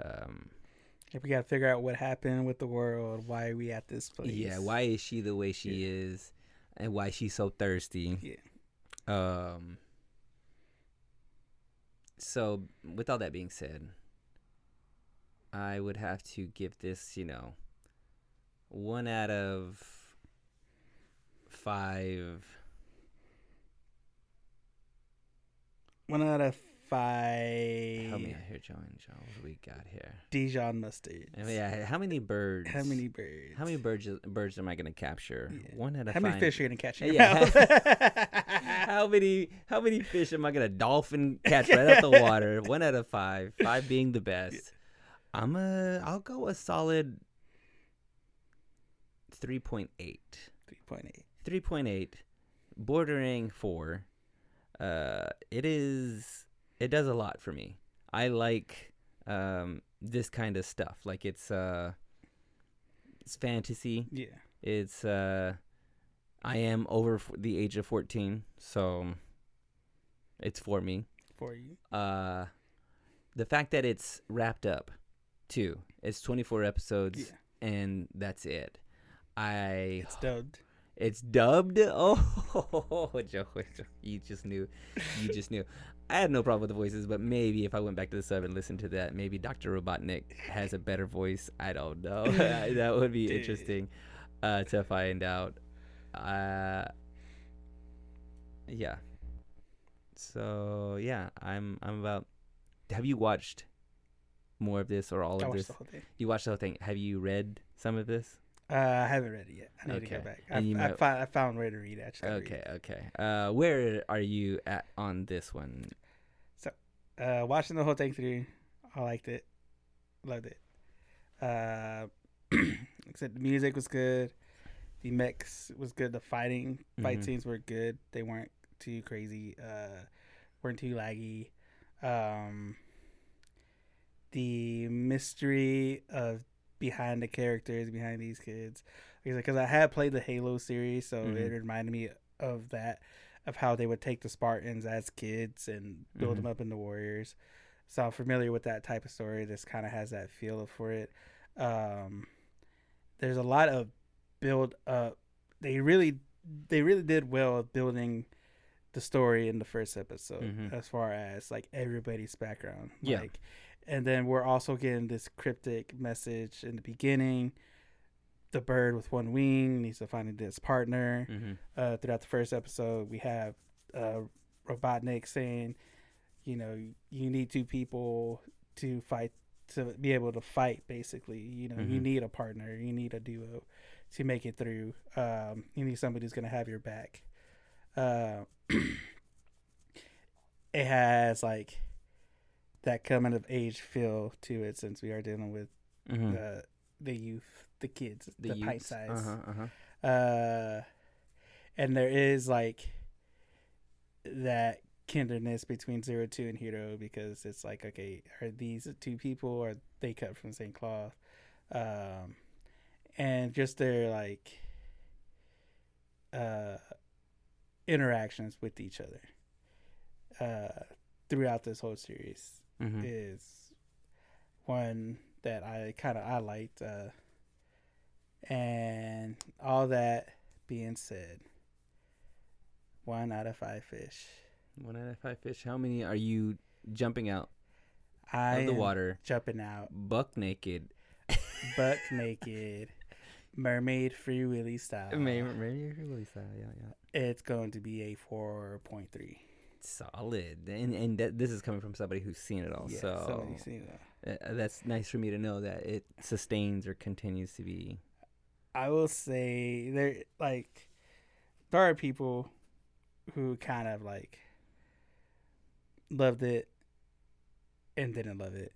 we got to figure out what happened with the world. Why are we at this place? yeah, why is she the way she is, and why she's so thirsty? Yeah. So with all that being said, I would have to give this, 1 out of 5. 1 out of 5. Help me out here, Joe. What do we got here? Dijon mustard. Yeah. How many birds? How many birds? How many birds am I gonna capture? Yeah. 1 out of 5. How many fish are you gonna catch? Yeah. How many fish am I gonna dolphin catch right out the water? 1 out of 5. 5 being the best. I'll go a solid 3.8. 3.8. 3.8, bordering 4. It does a lot for me. I like this kind of stuff. Like it's fantasy. Yeah. It's I am over the age of 14, so it's for me. For you. The fact that it's wrapped up too. It's 24 episodes and that's it. It's dubbed. It's dubbed? Oh, Joe, you just knew. I had no problem with the voices, but maybe if I went back to the sub and listened to that, maybe Dr. Robotnik has a better voice. I don't know. That would be interesting to find out. Yeah. So, yeah, I'm about... Have you watched more of this or all of this? I watched the whole thing. You watched the whole thing. Have you read some of this? I haven't read it yet. I need to go back. I found where to read, actually. Okay. Where are you at on this one? So, watching the whole thing through, I liked it. Loved it. Except the music was good. The mix was good. The fight scenes were good. They weren't too crazy. Weren't too laggy. The mystery of behind the characters, behind these kids, because I had played the Halo series, so it reminded me of that, of how they would take the Spartans as kids and build them up into warriors. So I'm familiar with that type of story. This kind of has that feel for it. There's a lot of build up. They really did well at building the story in the first episode, as far as like everybody's background. And then we're also getting this cryptic message in the beginning. The bird with one wing needs to find his partner. Throughout the first episode, we have Robotnik saying, you need 2 people to fight, to be able to fight, basically. You need a partner. You need a duo to make it through. You need somebody who's going to have your back. It has, like, that coming of age feel to it, since we are dealing with the youth, the kids, the pint size. And there is like that kindredness between 02 and Hero, because it's like, okay, are these 2 people, or are they cut from the same cloth? And just their like interactions with each other throughout this whole series is one that I liked, and all that being said, 1 out of 5 fish. 1 out of 5 fish. How many are you jumping out of the water? Jumping out, buck naked, mermaid free willy style. Mermaid free willy style. Yeah. It's going to be a 4.3. Solid, and this is coming from somebody who's seen it all. So seen it. That's nice for me to know that it sustains or continues to be. I will say there are people who kind of like loved it and didn't love it.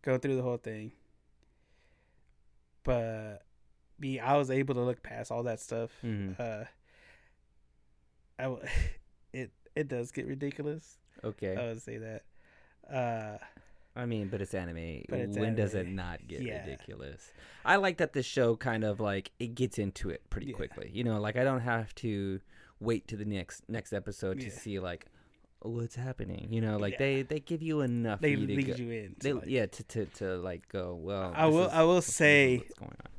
Go through the whole thing, but I was able to look past all that stuff. It does get ridiculous. Okay, I would say that. I mean, but it's anime. When anime. Does it not get ridiculous? I like that the show kind of like it gets into it pretty quickly. Like I don't have to wait to the next episode to see like what's happening. You know, like Yeah. they give you enough. They for you to lead go, you in. they, Like, yeah, to like go. Well, I will say what's going on.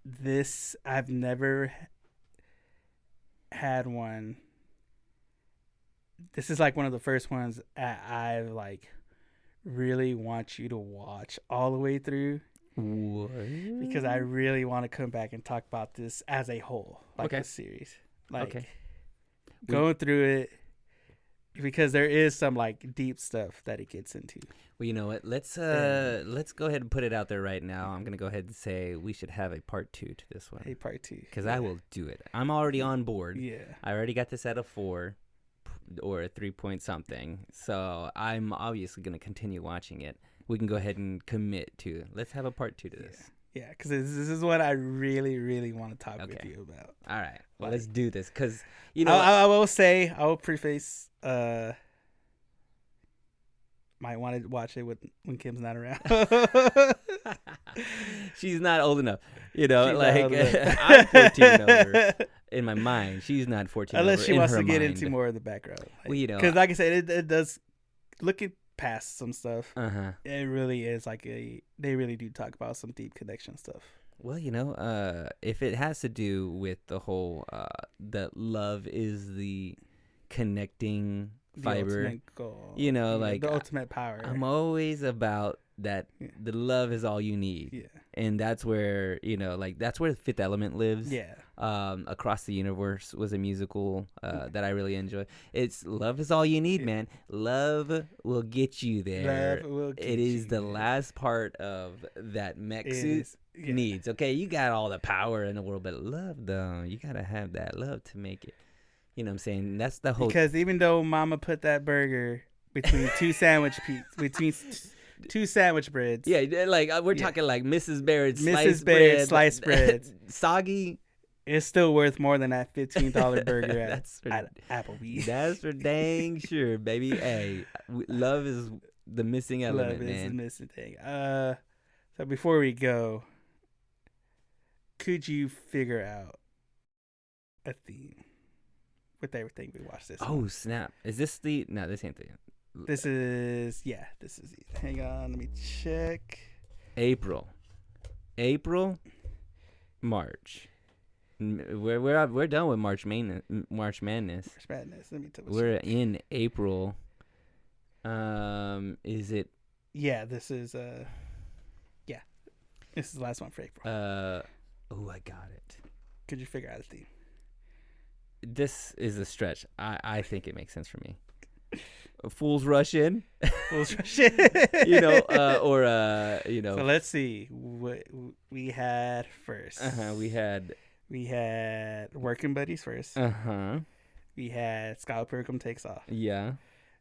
This I've never had one. This is like one of the first ones I like really want you to watch all the way through. What? Because I really want to come back and talk about this as a whole, like a series, like going through it, because there is some like deep stuff that it gets into. Well, you know what? Let's go ahead and put it out there right now. I'm gonna go ahead and say we should have a part 2 to this one. A part 2, because I will do it. I'm already on board. Yeah, I already got this at a 4 or a 3 point something, so I'm obviously gonna continue watching it. We can go ahead and commit to. Let's have a part 2 to this. Yeah, because this is what I really, really want to talk with you about. All right, well, like, let's do this, because you know I will say, I will preface. Might want to watch it when Kim's not around. She's not old enough, you know. She's like I'm 14 over in my mind. She's not 14 unless over she in wants her to get mind. into more of the background. Like, well, you know, because like I said, it does looking past some stuff. Uh-huh. It really is like they really do talk about some deep connection stuff. Well, you know, if it has to do with the whole that love is the connecting fiber, Goal, you know, like the ultimate power. I'm always about that. Yeah. The love is all you need. Yeah. And that's where, you know, like that's where Fifth Element lives. Yeah. Across the Universe was a musical that I really enjoy. It's love is all you need, man. Love will get you there. Love will get it is you the there. last part of that mech suit needs. Okay, you got all the power in the world, but love though, you gotta have that love to make it. You know what I'm saying? That's the whole. Because even though Mama put that burger between two sandwich two sandwich breads. Yeah, like we're talking like Mrs. Barrett's sliced bread, soggy. It's still worth more than that $15 burger at Applebee's. That's for dang sure, baby. Hey, love is the missing element, love man. Is the missing thing. So before we go, could you figure out a theme with everything we watched this? Oh snap! Is this the? No, this ain't the. This is hang on, let me check. April, March. We're done with March Madness. March Madness. Let me tell you. We're in April. Is it? Yeah, this is this is the last one for April. Oh, I got it. Could you figure out a theme? This is a stretch. I think it makes sense for me. Fools rush in. Fools rush in. You know, you know. So let's see what we had first. We had Working Buddies first. We had Scout Pilgrim Takes Off. Yeah.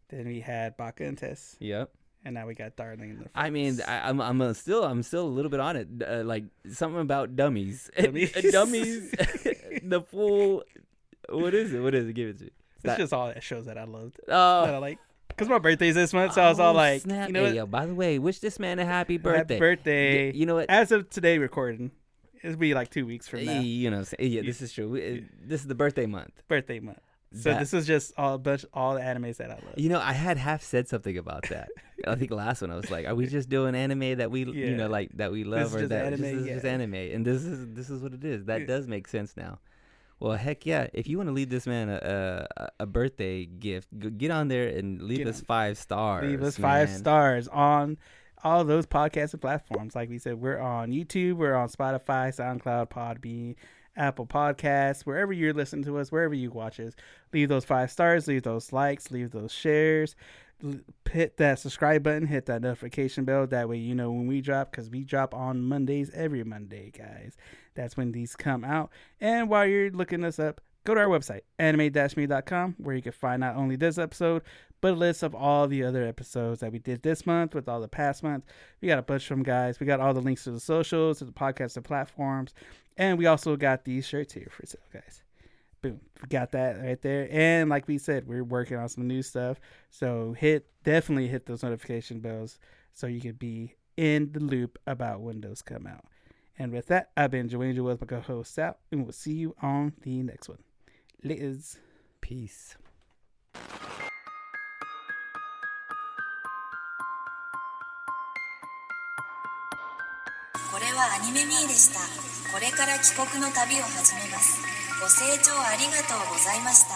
Then we had Baka and Tess. Yep. And now we got Darling in the I mean, I'm still a little bit on it. Like something about dummies. Dummies. The full. What is it? Give it to me. It's just all that shows that I loved. Oh. That I like. Because my birthday's this month, so I was all like, snap. you know what? Yo, by the way, wish this man a happy birthday. Happy birthday. You know what? As of today recording, it'll be like 2 weeks from now. You know, yeah, this is true. This is the birthday month. Birthday month. So this is just all the animes that I love. You know, I had half said something about that. I think last one I was like, "Are we just doing anime that we, you know, like that we love, this or that anime, this is just anime?" And this is what it is. That does make sense now. Well, heck yeah! If you want to leave this man a birthday gift, get on there and leave us 5 stars. Leave us 5 stars on all those podcasting platforms. Like we said, we're on YouTube, we're on Spotify, SoundCloud, Podbean, Apple Podcasts, wherever you're listening to us, wherever you watch us. Leave those 5 stars, leave those likes, leave those shares. Hit that subscribe button, hit that notification bell. That way you know when we drop, because we drop on Mondays, every Monday, guys. That's when these come out. And while you're looking us up, go to our website, anime-me.com, where you can find not only this episode, but a list of all the other episodes that we did this month with all the past months. We got a bunch of them, guys. We got all the links to the socials, to the podcast and platforms. And we also got these shirts here for sale, guys. Boom. We got that right there. And like we said, we're working on some new stuff. So definitely hit those notification bells so you can be in the loop about when those come out. And with that, I've been Joe Angel with my co-host Sal, and we'll see you on the next one. Liz. Peace. これはアニメミーでした。これから帰国の旅を始めます。ご清聴ありがとうございました。